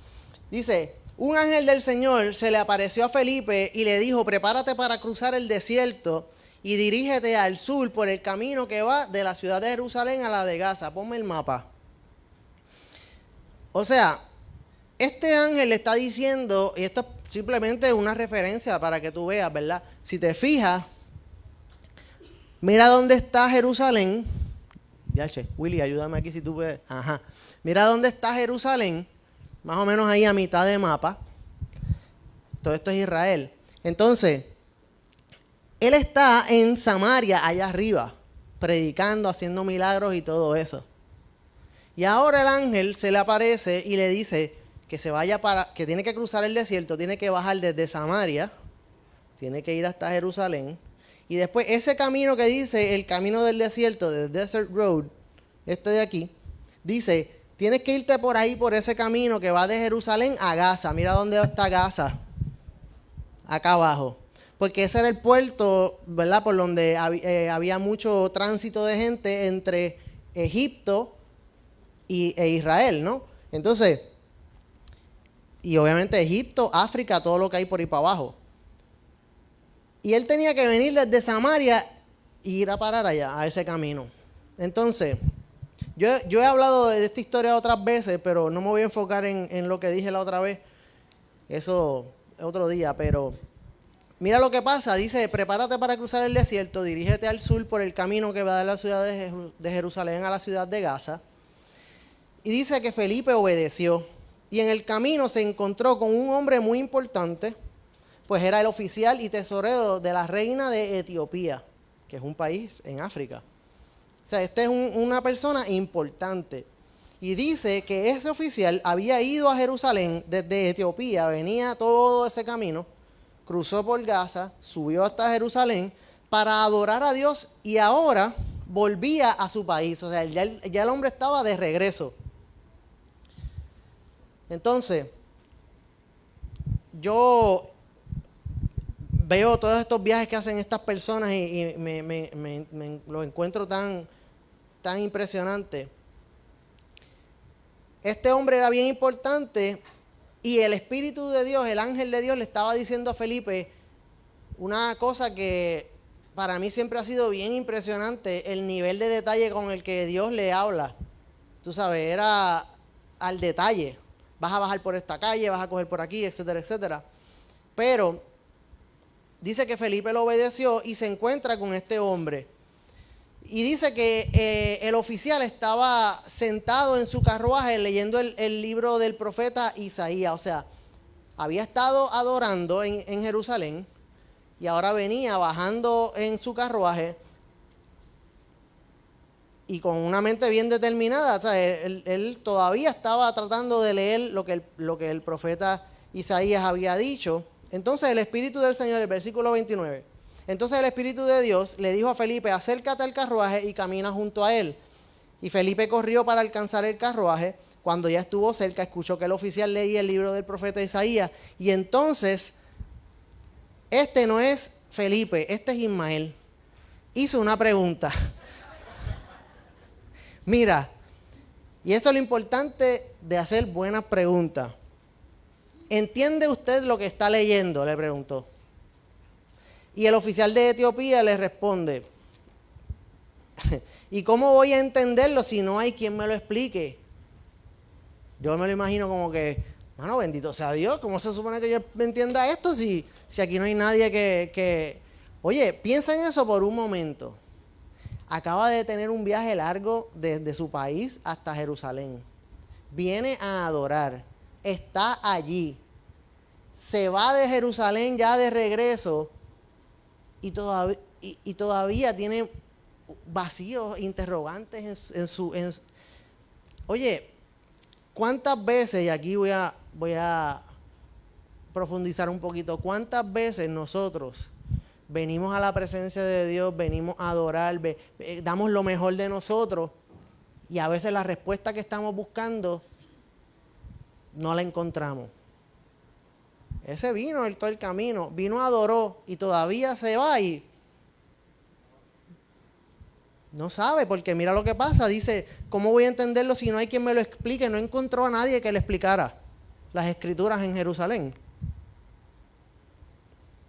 Dice, un ángel del Señor se le apareció a Felipe y le dijo, prepárate para cruzar el desierto y dirígete al sur por el camino que va de la ciudad de Jerusalén a la de Gaza. Ponme el mapa. O sea, este ángel le está diciendo, y esto es simplemente una referencia para que tú veas, ¿verdad? Si te fijas, mira dónde está Jerusalén. Willy, ayúdame aquí si tú puedes. Ajá. Mira dónde está Jerusalén, más o menos ahí a mitad de mapa. Todo esto es Israel. Entonces, él está en Samaria, allá arriba, predicando, haciendo milagros y todo eso. Y ahora el ángel se le aparece y le dice que que tiene que cruzar el desierto, tiene que bajar desde Samaria, tiene que ir hasta Jerusalén. Y después ese camino que dice, el camino del desierto, the Desert Road, este de aquí, dice, tienes que irte por ahí, por ese camino que va de Jerusalén a Gaza. Mira dónde está Gaza, acá abajo. Porque ese era el puerto, ¿verdad? Por donde había mucho tránsito de gente entre Egipto e Israel, ¿no? Entonces, y obviamente Egipto, África, todo lo que hay por ahí para abajo. Y él tenía que venir desde Samaria e ir a parar allá, a ese camino. Entonces, yo he hablado de esta historia otras veces, pero no me voy a enfocar en lo que dije la otra vez. Eso es otro día, pero mira lo que pasa. Dice, prepárate para cruzar el desierto, dirígete al sur por el camino que va de la ciudad de Jerusalén a la ciudad de Gaza. Y dice que Felipe obedeció. Y en el camino se encontró con un hombre muy importante, pues era el oficial y tesorero de la reina de Etiopía, que es un país en África. O sea, este es una persona importante. Y dice que ese oficial había ido a Jerusalén desde Etiopía, venía todo ese camino, cruzó por Gaza, subió hasta Jerusalén para adorar a Dios y ahora volvía a su país. O sea, ya el hombre estaba de regreso. Entonces, yo veo todos estos viajes que hacen estas personas y los encuentro tan impresionantes. Este hombre era bien importante y el Espíritu de Dios, el ángel de Dios, le estaba diciendo a Felipe una cosa que para mí siempre ha sido bien impresionante, el nivel de detalle con el que Dios le habla. Tú sabes, era al detalle. Vas a bajar por esta calle, vas a coger por aquí, etcétera, etcétera. Pero dice que Felipe lo obedeció y se encuentra con este hombre. Y dice que el oficial estaba sentado en su carruaje leyendo el libro del profeta Isaías. O sea, había estado adorando en Jerusalén y ahora venía bajando en su carruaje y con una mente bien determinada. O sea, él todavía estaba tratando de leer lo que el profeta Isaías había dicho. Entonces el Espíritu del Señor, el versículo 29, Entonces el Espíritu de Dios le dijo a Felipe, acércate al carruaje y camina junto a él. Y Felipe corrió para alcanzar el carruaje. Cuando ya estuvo cerca, escuchó que el oficial leía el libro del profeta Isaías. Y entonces, este no es Felipe, este es Ismael. Hizo una pregunta. Mira, y esto es lo importante de hacer buenas preguntas. ¿Entiende usted lo que está leyendo?, le preguntó. Y el oficial de Etiopía le responde, ¿y cómo voy a entenderlo si no hay quien me lo explique? Yo me lo imagino como que, mano, bendito sea Dios, ¿cómo se supone que yo entienda esto si aquí no hay nadie que... Oye, piensa en eso por un momento. Acaba de tener un viaje largo desde su país hasta Jerusalén. Viene a adorar, está allí. Se va de Jerusalén ya de regreso y todavía tiene vacíos, interrogantes en su... Oye, ¿cuántas veces, y aquí voy a profundizar un poquito, cuántas veces nosotros venimos a la presencia de Dios, venimos a adorar, damos lo mejor de nosotros y a veces la respuesta que estamos buscando no la encontramos? Ese vino todo el camino, vino, adoró y todavía se va y no sabe, porque mira lo que pasa, dice, ¿cómo voy a entenderlo si no hay quien me lo explique? No encontró a nadie que le explicara las escrituras en Jerusalén.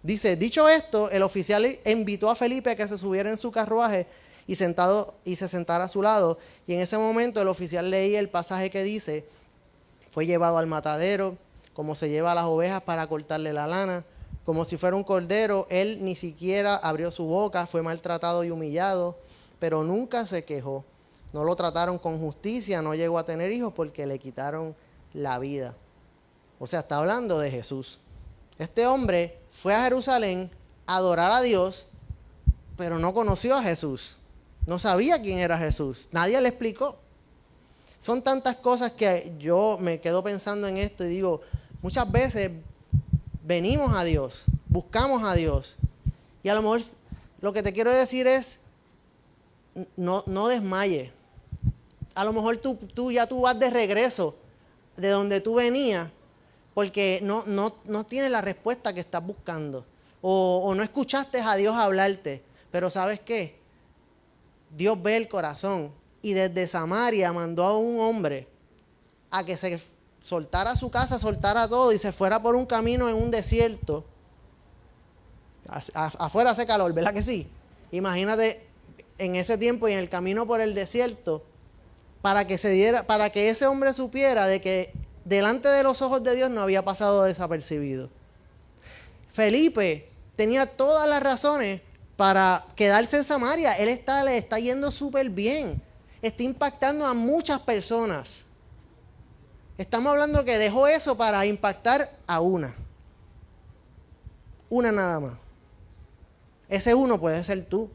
Dice, dicho esto, el oficial invitó a Felipe a que se subiera en su carruaje y se sentara a su lado. Y en ese momento el oficial leía el pasaje que dice, fue llevado al matadero, como se lleva a las ovejas para cortarle la lana, como si fuera un cordero, él ni siquiera abrió su boca, fue maltratado y humillado, pero nunca se quejó. No lo trataron con justicia, no llegó a tener hijos porque le quitaron la vida. O sea, está hablando de Jesús. Este hombre fue a Jerusalén a adorar a Dios, pero no conoció a Jesús. No sabía quién era Jesús. Nadie le explicó. Son tantas cosas que yo me quedo pensando en esto y digo, muchas veces venimos a Dios, buscamos a Dios. Y a lo mejor lo que te quiero decir es, no desmayes. A lo mejor tú vas de regreso de donde tú venías porque no tienes la respuesta que estás buscando. O no escuchaste a Dios hablarte. Pero ¿sabes qué? Dios ve el corazón. Y desde Samaria mandó a un hombre a que se soltara su casa, soltara todo y se fuera por un camino en un desierto. Afuera hace calor, ¿verdad que sí? Imagínate en ese tiempo y en el camino por el desierto, para que ese hombre supiera de que delante de los ojos de Dios no había pasado desapercibido. Felipe tenía todas las razones para quedarse en Samaria. Él le está yendo súper bien. Está impactando a muchas personas. Estamos hablando que dejó eso para impactar a una nada más. Ese uno puede ser tú.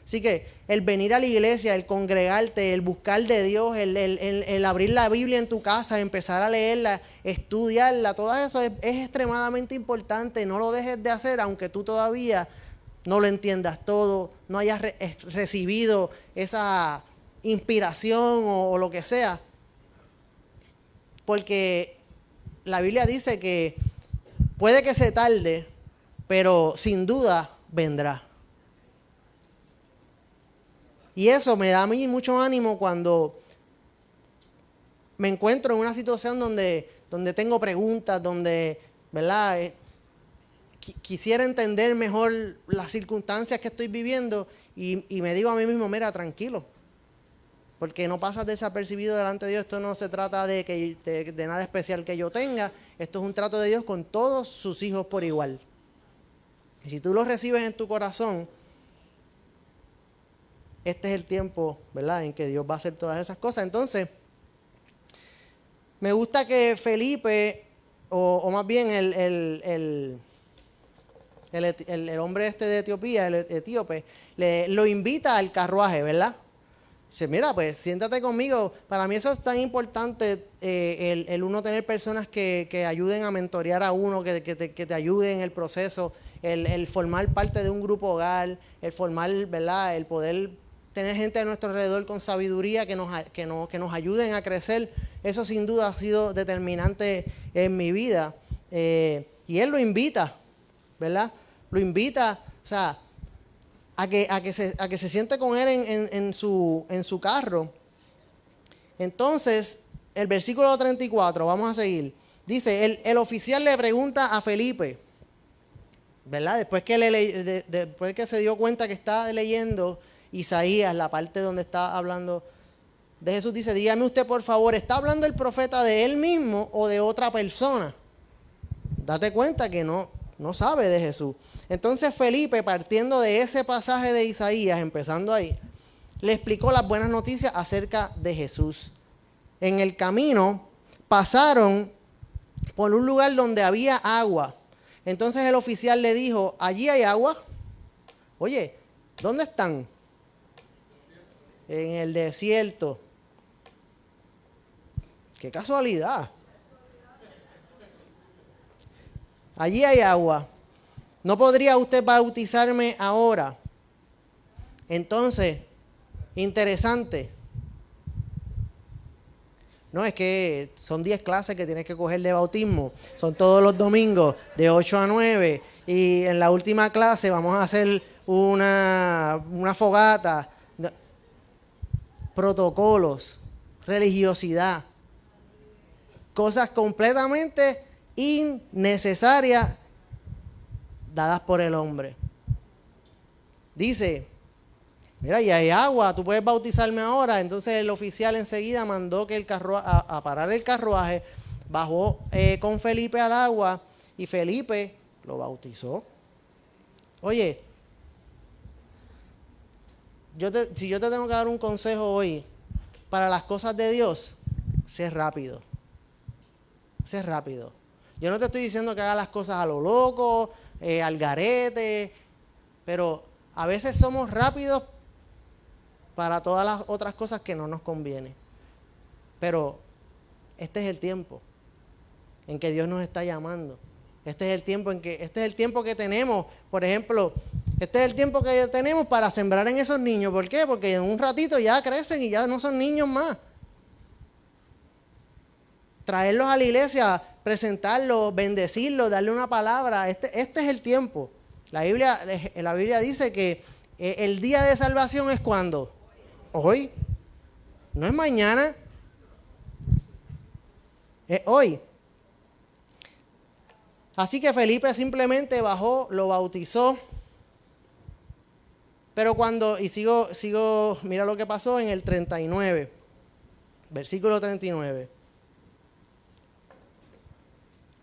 Así que el venir a la iglesia, el congregarte, el buscar de Dios, el abrir la Biblia en tu casa, empezar a leerla, estudiarla, todo eso es extremadamente importante. No lo dejes de hacer aunque tú todavía no lo entiendas todo, no hayas recibido esa inspiración o lo que sea. Porque la Biblia dice que puede que se tarde, pero sin duda vendrá. Y eso me da a mí mucho ánimo cuando me encuentro en una situación donde tengo preguntas, donde, ¿verdad? Quisiera entender mejor las circunstancias que estoy viviendo y me digo a mí mismo, mira, tranquilo, porque no pasas desapercibido delante de Dios. Esto no se trata de nada especial que yo tenga, esto es un trato de Dios con todos sus hijos por igual. Y si tú lo recibes en tu corazón, este es el tiempo, ¿verdad?, en que Dios va a hacer todas esas cosas. Entonces, me gusta que Felipe, o más bien el hombre de Etiopía, el etíope, lo invita al carruaje, ¿verdad? Dice, mira, pues siéntate conmigo. Para mí eso es tan importante, el uno tener personas que ayuden a mentorear a uno, que te ayuden en el proceso. el formar parte de un grupo hogar, el formar, ¿verdad? El poder tener gente a nuestro alrededor con sabiduría que nos ayuden a crecer, eso sin duda ha sido determinante en mi vida. Y Él lo invita, ¿verdad? Lo invita, o sea, a que se siente con Él en su carro. Entonces, el versículo 34, vamos a seguir. Dice, el oficial le pregunta a Felipe, ¿verdad? Después que se dio cuenta que está leyendo Isaías, la parte donde está hablando de Jesús, dice, dígame usted por favor, ¿está hablando el profeta de él mismo o de otra persona? Date cuenta que no sabe de Jesús. Entonces Felipe, partiendo de ese pasaje de Isaías, empezando ahí, le explicó las buenas noticias acerca de Jesús. En el camino pasaron por un lugar donde había agua. Entonces el oficial le dijo, allí hay agua. Oye, ¿dónde están? En el desierto. ¡Qué casualidad! Allí hay agua. ¿No podría usted bautizarme ahora? Entonces, interesante. No, es que son 10 clases que tienes que coger de bautismo. Son todos los domingos de 8 a 9. Y en la última clase vamos a hacer una fogata. Protocolos, religiosidad. Cosas completamente innecesarias dadas por el hombre. Dice, mira, ya hay agua, tú puedes bautizarme ahora. Entonces el oficial enseguida mandó que a parar el carruaje, bajó con Felipe al agua y Felipe lo bautizó. Oye, si yo te tengo que dar un consejo hoy para las cosas de Dios, sé rápido. Sé rápido. Yo no te estoy diciendo que hagas las cosas a lo loco, al garete, pero a veces somos rápidos para todas las otras cosas que no nos conviene. Pero este es el tiempo en que Dios nos está llamando. Este es el tiempo que tenemos, por ejemplo, este es el tiempo que tenemos para sembrar en esos niños. ¿Por qué? Porque en un ratito ya crecen y ya no son niños más. Traerlos a la iglesia, presentarlos, bendecirlos, darle una palabra. Este es el tiempo. La Biblia dice que el día de salvación es ¿cuándo? Hoy. No es mañana. Es hoy. Así que Felipe simplemente bajó, lo bautizó. Pero sigo, mira lo que pasó en el 39, versículo 39.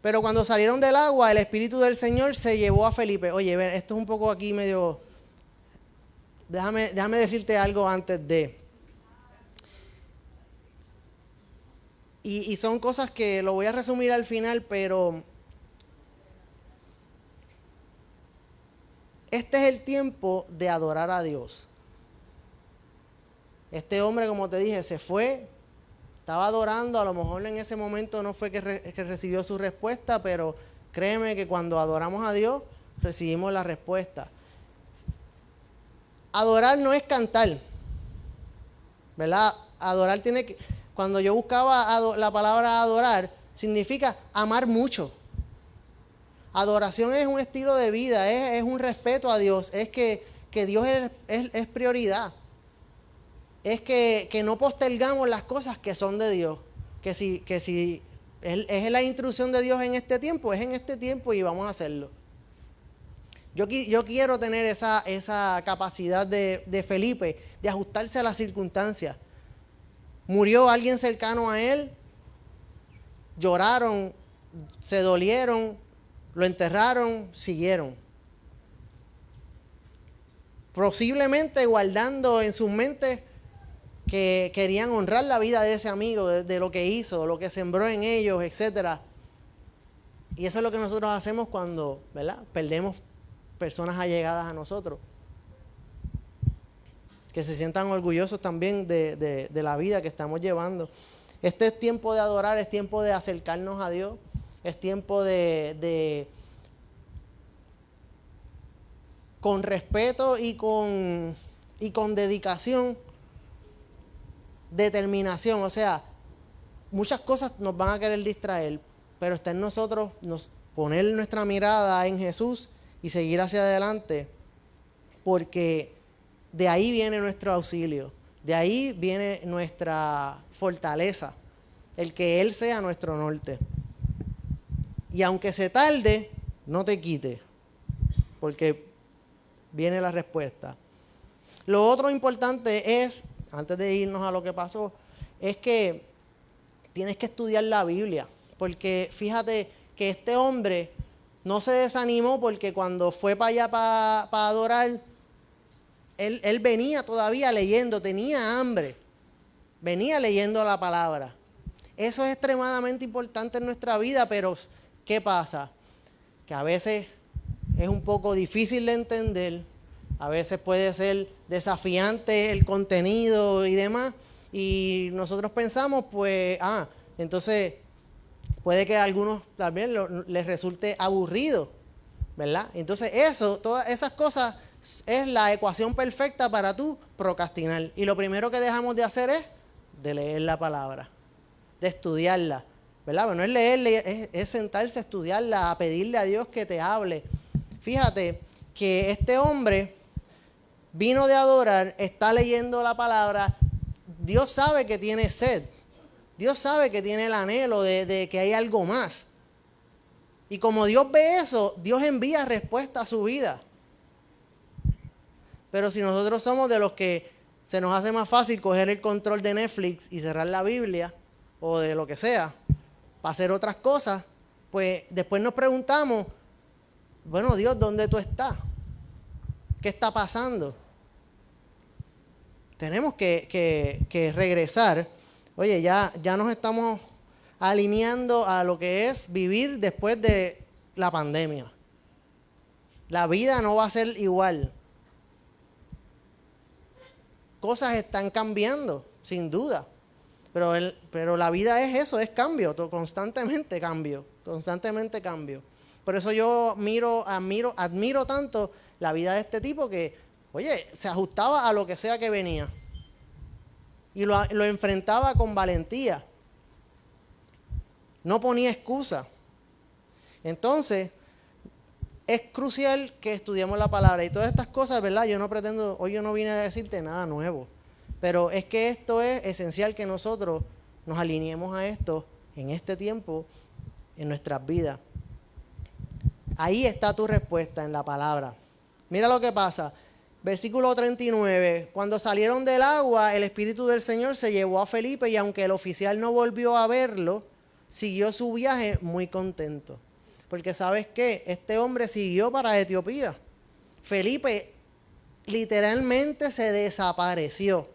Pero cuando salieron del agua, el Espíritu del Señor se llevó a Felipe. Oye, ver, esto es un poco aquí medio... Déjame decirte algo antes de... Y son cosas que lo voy a resumir al final, pero... Este es el tiempo de adorar a Dios. Este hombre, como te dije, se fue, estaba adorando, a lo mejor en ese momento no fue que recibió su respuesta, pero créeme que cuando adoramos a Dios, recibimos la respuesta. Adorar no es cantar, ¿verdad? Adorar tiene que... Cuando yo buscaba la palabra adorar, significa amar mucho. Adoración es un estilo de vida, es un respeto a Dios, es que Dios es prioridad. Es que no postergamos las cosas que son de Dios. Que si es la instrucción de Dios en este tiempo, es en este tiempo y vamos a hacerlo. Yo quiero tener esa capacidad de Felipe, de ajustarse a las circunstancias. Murió alguien cercano a él, lloraron, se dolieron, lo enterraron, siguieron. Posiblemente guardando en sus mentes que querían honrar la vida de ese amigo, de lo que hizo, lo que sembró en ellos, etc. Y eso es lo que nosotros hacemos cuando, ¿verdad?, perdemos personas allegadas a nosotros. Que se sientan orgullosos también de la vida que estamos llevando. Este es tiempo de adorar, es tiempo de acercarnos a Dios, es tiempo de con respeto y con dedicación, determinación. O sea, muchas cosas nos van a querer distraer, pero está en nosotros poner nuestra mirada en Jesús y seguir hacia adelante, porque de ahí viene nuestro auxilio, de ahí viene nuestra fortaleza, el que Él sea nuestro norte. Y aunque se tarde, no te quite, porque viene la respuesta. Lo otro importante es, antes de irnos a lo que pasó, es que tienes que estudiar la Biblia, porque fíjate que este hombre no se desanimó, porque cuando fue para allá para adorar, él venía todavía leyendo, tenía hambre, venía leyendo la palabra. Eso es extremadamente importante en nuestra vida, pero ¿qué pasa? Que a veces es un poco difícil de entender, a veces puede ser desafiante el contenido y demás, y nosotros pensamos, pues, entonces puede que a algunos también les resulte aburrido, ¿verdad? Entonces todas esas cosas es la ecuación perfecta para tú procrastinar. Y lo primero que dejamos de hacer es de leer la palabra, de estudiarla, ¿verdad? Pero no es leerla, es sentarse a estudiarla, a pedirle a Dios que te hable. Fíjate que este hombre vino de adorar, está leyendo la palabra. Dios sabe que tiene sed, Dios sabe que tiene el anhelo de que hay algo más. Y como Dios ve eso, Dios envía respuesta a su vida. Pero si nosotros somos de los que se nos hace más fácil coger el control de Netflix y cerrar la Biblia, o de lo que sea, para hacer otras cosas, pues después nos preguntamos, bueno, Dios, ¿dónde tú estás? ¿Qué está pasando? Tenemos que regresar. Oye, ya nos estamos alineando a lo que es vivir después de la pandemia. La vida no va a ser igual. Cosas están cambiando, sin duda. Pero la vida es eso, es cambio, constantemente cambio. Por eso yo admiro tanto la vida de este tipo que, oye, se ajustaba a lo que sea que venía. Y lo enfrentaba con valentía. No ponía excusa. Entonces, es crucial que estudiemos la palabra. Y todas estas cosas, ¿verdad? Hoy yo no vine a decirte nada nuevo. Pero es que esto es esencial que nosotros nos alineemos a esto en este tiempo, en nuestras vidas. Ahí está tu respuesta en la palabra. Mira lo que pasa. Versículo 39. Cuando salieron del agua, el Espíritu del Señor se llevó a Felipe y aunque el oficial no volvió a verlo, siguió su viaje muy contento. Porque ¿sabes qué? Este hombre siguió para Etiopía. Felipe literalmente se desapareció.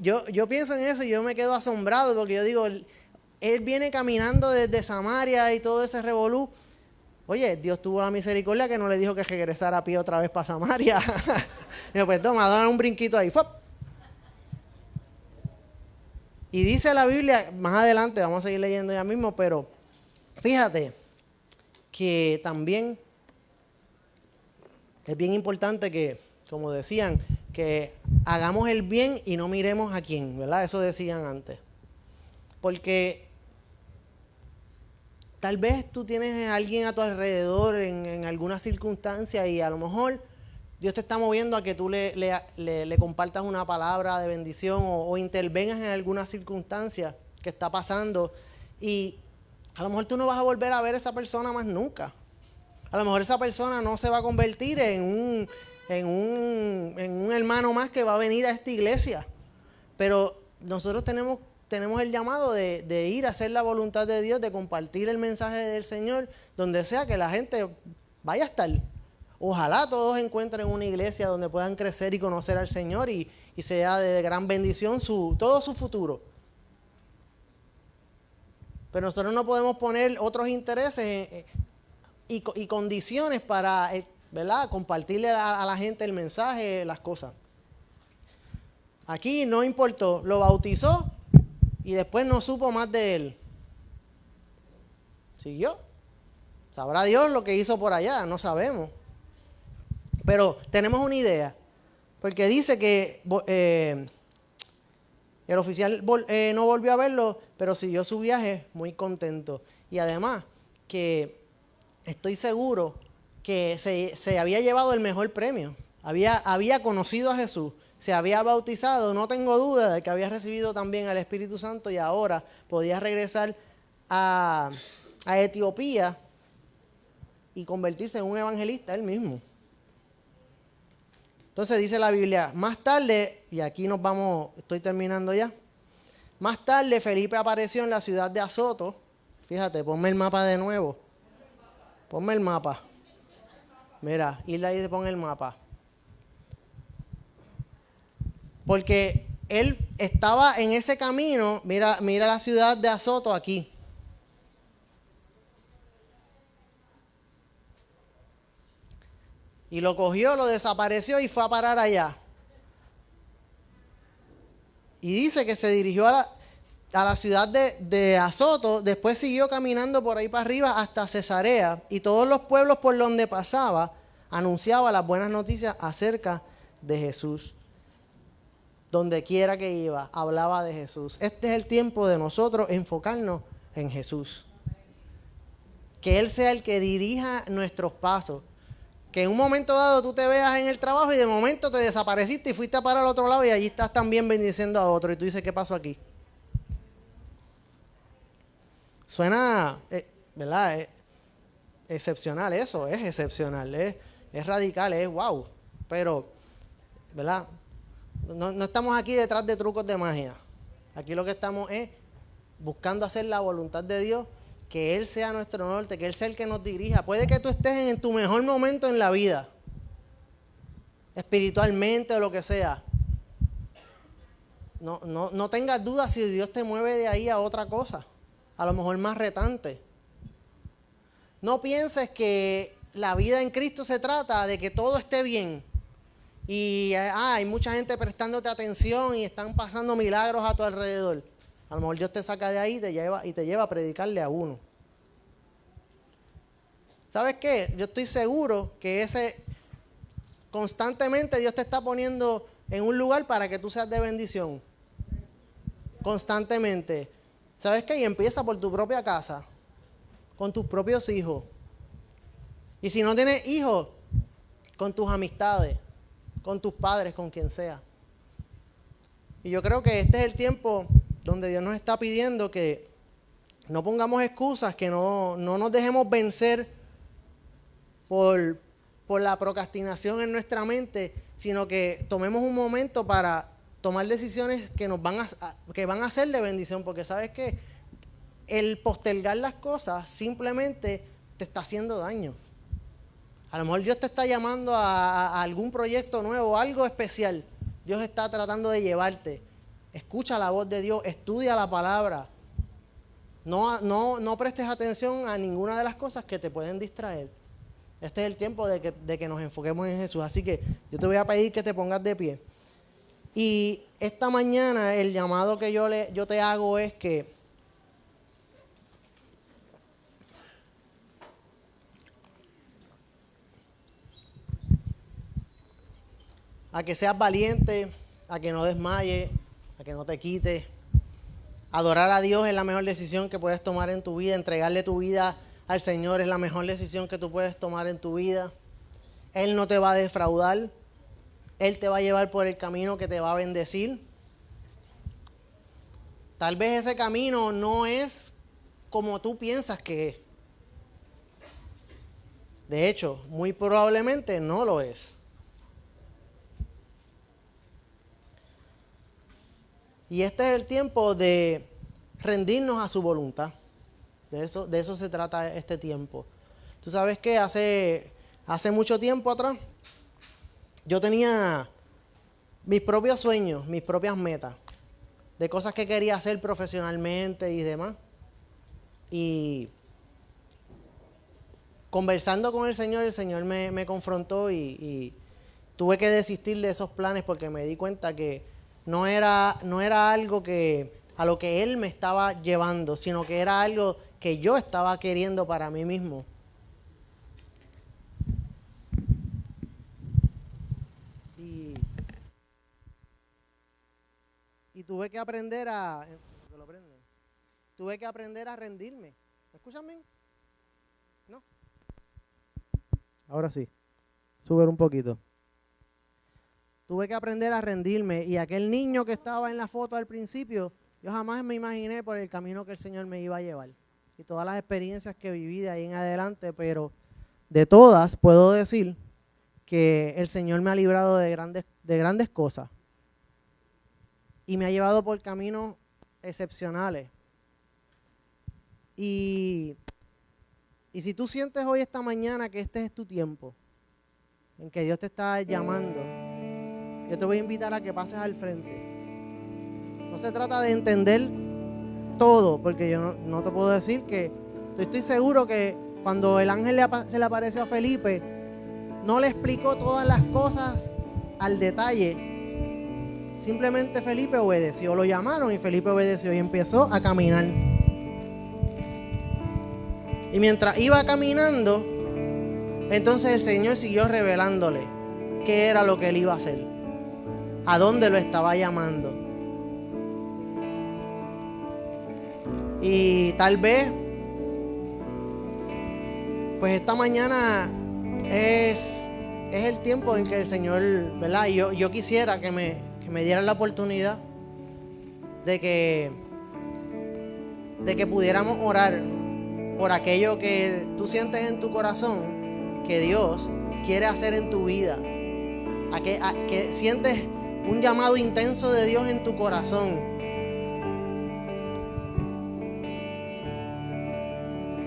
Yo pienso en eso y yo me quedo asombrado porque yo digo, él viene caminando desde Samaria y todo ese revolú. Oye, Dios tuvo la misericordia que no le dijo que regresara a pie otra vez para Samaria. Digo, pues toma, dale un brinquito ahí. ¡Fop! Y dice la Biblia, más adelante, vamos a seguir leyendo ya mismo, pero fíjate que también es bien importante que, como decían, que hagamos el bien y no miremos a quién, ¿verdad? Eso decían antes. Porque tal vez tú tienes a alguien a tu alrededor en alguna circunstancia y a lo mejor Dios te está moviendo a que tú le compartas una palabra de bendición o intervengas en alguna circunstancia que está pasando y a lo mejor tú no vas a volver a ver a esa persona más nunca. A lo mejor esa persona no se va a convertir en un hermano más que va a venir a esta iglesia. Pero nosotros tenemos el llamado de ir a hacer la voluntad de Dios, de compartir el mensaje del Señor, donde sea que la gente vaya a estar. Ojalá todos encuentren una iglesia donde puedan crecer y conocer al Señor y sea de gran bendición todo su futuro. Pero nosotros no podemos poner otros intereses y condiciones para, ¿verdad?, compartirle a la gente el mensaje, las cosas. Aquí no importó, lo bautizó y después no supo más de él. Siguió. Sabrá Dios lo que hizo por allá, no sabemos. Pero tenemos una idea, porque dice que el oficial no volvió a verlo, pero siguió su viaje muy contento. Y además que estoy seguro que se había llevado el mejor premio. Había conocido a Jesús, se había bautizado, no tengo duda de que había recibido también al Espíritu Santo y ahora podía regresar a Etiopía y convertirse en un evangelista él mismo. Entonces dice la Biblia, más tarde, y aquí nos vamos, estoy terminando ya, más tarde Felipe apareció en la ciudad de Azoto. Fíjate, ponme el mapa de nuevo. Ponme el mapa. Mira, Isla ahí, pon el mapa. Porque él estaba en ese camino, mira la ciudad de Azoto aquí. Y lo cogió, lo desapareció y fue a parar allá. Y dice que se dirigió a la ciudad de Azoto, después siguió caminando por ahí para arriba hasta Cesarea, y todos los pueblos por donde pasaba anunciaba las buenas noticias acerca de Jesús. Donde quiera que iba, hablaba de Jesús. Este es el tiempo de nosotros enfocarnos en Jesús. Que Él sea el que dirija nuestros pasos. Que en un momento dado tú te veas en el trabajo y de momento te desapareciste y fuiste a parar al otro lado y allí estás también bendiciendo a otro. Y tú dices, ¿qué pasó aquí? Suena, ¿verdad? Excepcional eso, es excepcional, es radical, es wow. Pero, ¿verdad? No estamos aquí detrás de trucos de magia. Aquí lo que estamos es buscando hacer la voluntad de Dios, que Él sea nuestro norte, que Él sea el que nos dirija. Puede que tú estés en tu mejor momento en la vida, espiritualmente o lo que sea. No tengas dudas si Dios te mueve de ahí a otra cosa, a lo mejor más retante. No pienses que la vida en Cristo se trata de que todo esté bien. Y hay mucha gente prestándote atención y están pasando milagros a tu alrededor. A lo mejor Dios te saca de ahí y te lleva a predicarle a uno. ¿Sabes qué? Yo estoy seguro que constantemente Dios te está poniendo en un lugar para que tú seas de bendición. Constantemente. ¿Sabes qué? Y empieza por tu propia casa, con tus propios hijos. Y si no tienes hijos, con tus amistades, con tus padres, con quien sea. Y yo creo que este es el tiempo donde Dios nos está pidiendo que no pongamos excusas, que no nos dejemos vencer por la procrastinación en nuestra mente, sino que tomemos un momento para tomar decisiones que van a ser de bendición, porque sabes que el postergar las cosas simplemente te está haciendo daño. A lo mejor Dios te está llamando a algún proyecto nuevo, algo especial. Dios está tratando de llevarte. Escucha la voz de Dios, estudia la palabra. No prestes atención a ninguna de las cosas que te pueden distraer. Este es el tiempo de que nos enfoquemos en Jesús. Así que yo te voy a pedir que te pongas de pie. Y esta mañana el llamado que yo te hago es que a que seas valiente, a que no desmayes, a que no te quites. Adorar a Dios es la mejor decisión que puedes tomar en tu vida. Entregarle tu vida al Señor es la mejor decisión que tú puedes tomar en tu vida. Él no te va a defraudar. Él te va a llevar por el camino que te va a bendecir. Tal vez ese camino no es como tú piensas que es. De hecho, muy probablemente no lo es. Y este es el tiempo de rendirnos a su voluntad. De eso se trata este tiempo. Tú sabes que hace mucho tiempo atrás, yo tenía mis propios sueños, mis propias metas, de cosas que quería hacer profesionalmente y demás. Y conversando con el Señor me confrontó y tuve que desistir de esos planes porque me di cuenta que no era algo a lo que Él me estaba llevando, sino que era algo que yo estaba queriendo para mí mismo. tuve que aprender a... Tuve que aprender a rendirme. ¿Me escuchan bien? ¿No? Ahora sí. Sube un poquito. Tuve que aprender a rendirme. Y aquel niño que estaba en la foto al principio, yo jamás me imaginé por el camino que el Señor me iba a llevar. Y todas las experiencias que viví de ahí en adelante, pero de todas puedo decir que el Señor me ha librado de grandes cosas. Y me ha llevado por caminos excepcionales. Y si tú sientes hoy, esta mañana, que este es tu tiempo, en que Dios te está llamando, yo te voy a invitar a que pases al frente. No se trata de entender todo, porque yo no te puedo decir que... Estoy seguro que cuando el ángel se le apareció a Felipe, no le explicó todas las cosas al detalle. Simplemente Felipe obedeció. Lo llamaron y Felipe obedeció y empezó a caminar. Y mientras iba caminando, entonces el Señor siguió revelándole qué era lo que él iba a hacer, a dónde lo estaba llamando. Y tal vez, pues esta mañana es el tiempo en que el Señor, ¿verdad? Yo quisiera que me dieran la oportunidad de que pudiéramos orar por aquello que tú sientes en tu corazón que Dios quiere hacer en tu vida, a que sientes un llamado intenso de Dios en tu corazón.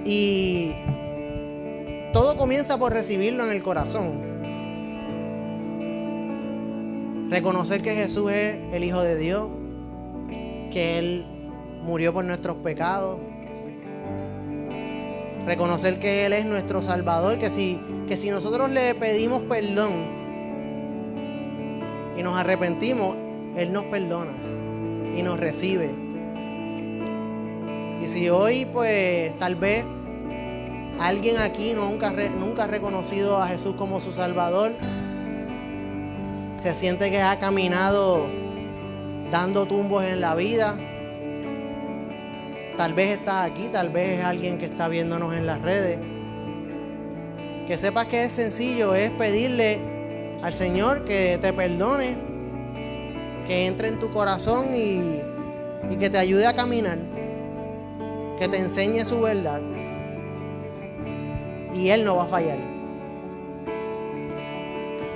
Y todo comienza por recibirlo en el corazón. Reconocer que Jesús es el Hijo de Dios, que Él murió por nuestros pecados. Reconocer que Él es nuestro Salvador, que si nosotros le pedimos perdón y nos arrepentimos, Él nos perdona y nos recibe. Y si hoy, pues, tal vez alguien aquí nunca ha reconocido a Jesús como su Salvador, se siente que ha caminado dando tumbos en la vida. Tal vez estás aquí, tal vez es alguien que está viéndonos en las redes. Que sepas que es sencillo, es pedirle al Señor que te perdone, que entre en tu corazón y que te ayude a caminar, que te enseñe su verdad. Y Él no va a fallar.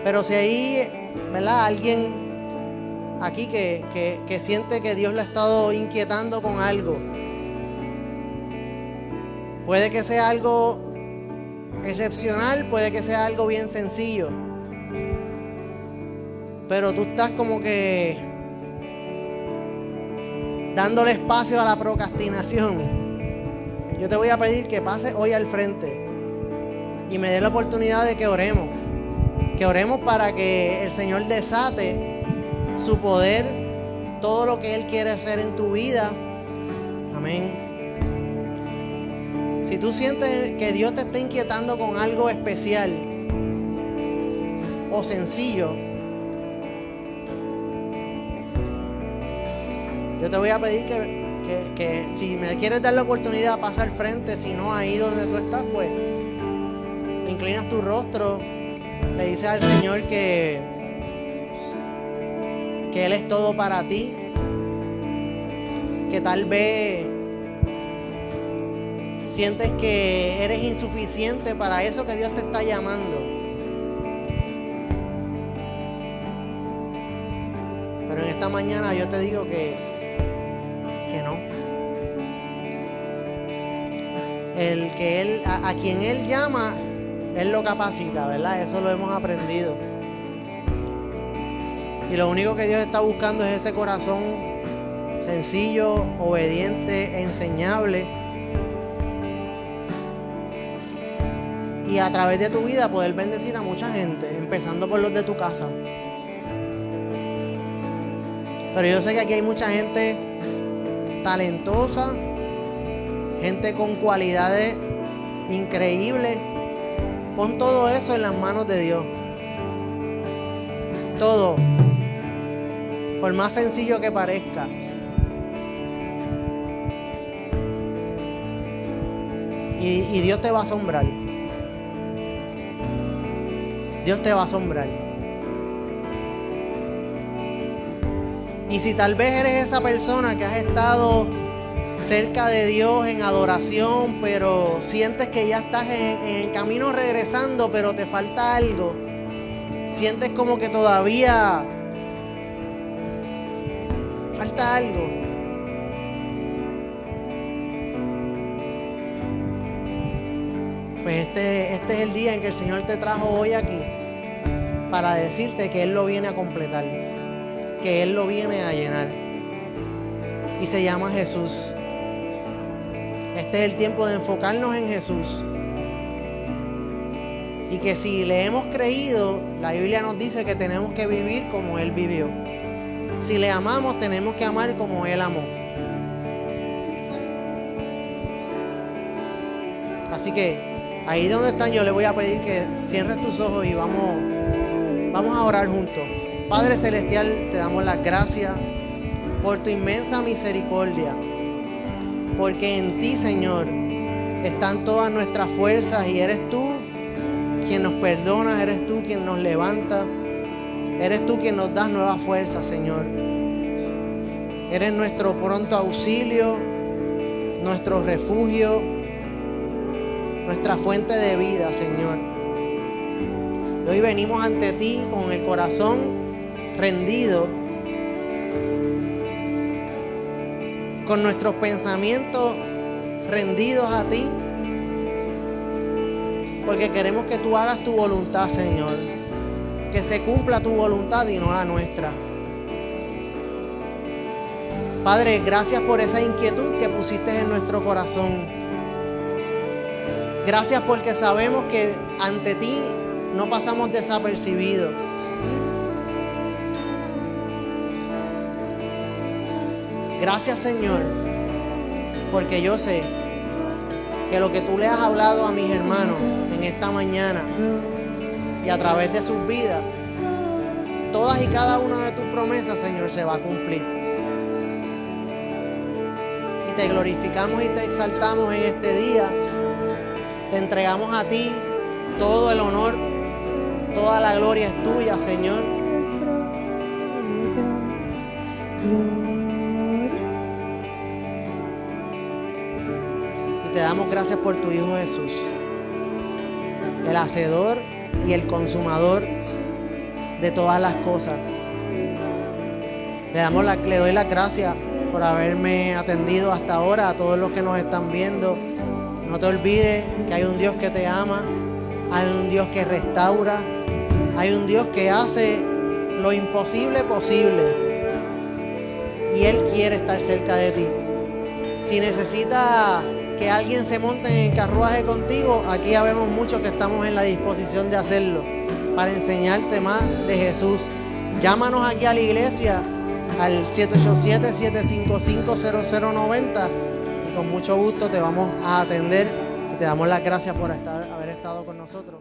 Pero si hay, ¿verdad?, alguien aquí que siente que Dios le ha estado inquietando con algo, puede que sea algo excepcional, puede que sea algo bien sencillo, pero tú estás como que dándole espacio a la procrastinación. Yo te voy a pedir que pases hoy al frente y me dé la oportunidad de que oremos para que el Señor desate su poder, todo lo que Él quiere hacer en tu vida. Amén. Si tú sientes que Dios te está inquietando con algo especial o sencillo, yo te voy a pedir que si me quieres dar la oportunidad, pasa al frente. Si no, ahí donde tú estás, pues inclinas tu rostro, le dices al Señor que Él es todo para ti, que tal vez sientes que eres insuficiente para eso que Dios te está llamando. Pero en esta mañana yo te digo que no. A quien Él llama, Él lo capacita, ¿verdad? Eso lo hemos aprendido. Y lo único que Dios está buscando es ese corazón sencillo, obediente, enseñable. Y a través de tu vida poder bendecir a mucha gente, empezando por los de tu casa. Pero yo sé que aquí hay mucha gente talentosa, gente con cualidades increíbles. Pon todo eso en las manos de Dios. Todo. por más sencillo que parezca. Y Dios te va a asombrar. Dios te va a asombrar. Y si tal vez eres esa persona que has estado cerca de Dios en adoración, pero sientes que ya estás en camino regresando, pero te falta algo, sientes como que todavía falta algo, pues este es el día en que el Señor te trajo hoy aquí para decirte que Él lo viene a completar, que Él lo viene a llenar, y se llama Jesús. Este es el tiempo de enfocarnos en Jesús. Y que si le hemos creído, la Biblia nos dice que tenemos que vivir como Él vivió. Si le amamos, tenemos que amar como Él amó. Así que ahí donde están, yo le voy a pedir que cierres tus ojos y vamos a orar juntos. Padre Celestial, te damos las gracias por tu inmensa misericordia, porque en ti, Señor, están todas nuestras fuerzas, y eres tú quien nos perdona, eres tú quien nos levanta, eres tú quien nos das nuevas fuerzas, Señor. Eres nuestro pronto auxilio, nuestro refugio, nuestra fuente de vida, Señor. Y hoy venimos ante ti con el corazón rendido, con nuestros pensamientos rendidos a ti, porque queremos que tú hagas tu voluntad, Señor, que se cumpla tu voluntad y no la nuestra. Padre, gracias por esa inquietud que pusiste en nuestro corazón. Gracias porque sabemos que ante ti no pasamos desapercibidos. Gracias, Señor, porque yo sé que lo que tú le has hablado a mis hermanos en esta mañana y a través de sus vidas, todas y cada una de tus promesas, Señor, se va a cumplir. Y te glorificamos y te exaltamos en este día. Te entregamos a ti todo el honor, toda la gloria es tuya, Señor. Te damos gracias por tu Hijo Jesús, el hacedor y el consumador de todas las cosas. Le doy las gracias por haberme atendido hasta ahora, a todos los que nos están viendo. No te olvides que hay un Dios que te ama, hay un Dios que restaura, hay un Dios que hace lo imposible posible, y Él quiere estar cerca de ti. Si necesitas que alguien se monte en el carruaje contigo, aquí ya vemos muchos que estamos en la disposición de hacerlo, para enseñarte más de Jesús. Llámanos aquí a la iglesia al 787-755-0090 y con mucho gusto te vamos a atender, y te damos las gracias por haber estado con nosotros.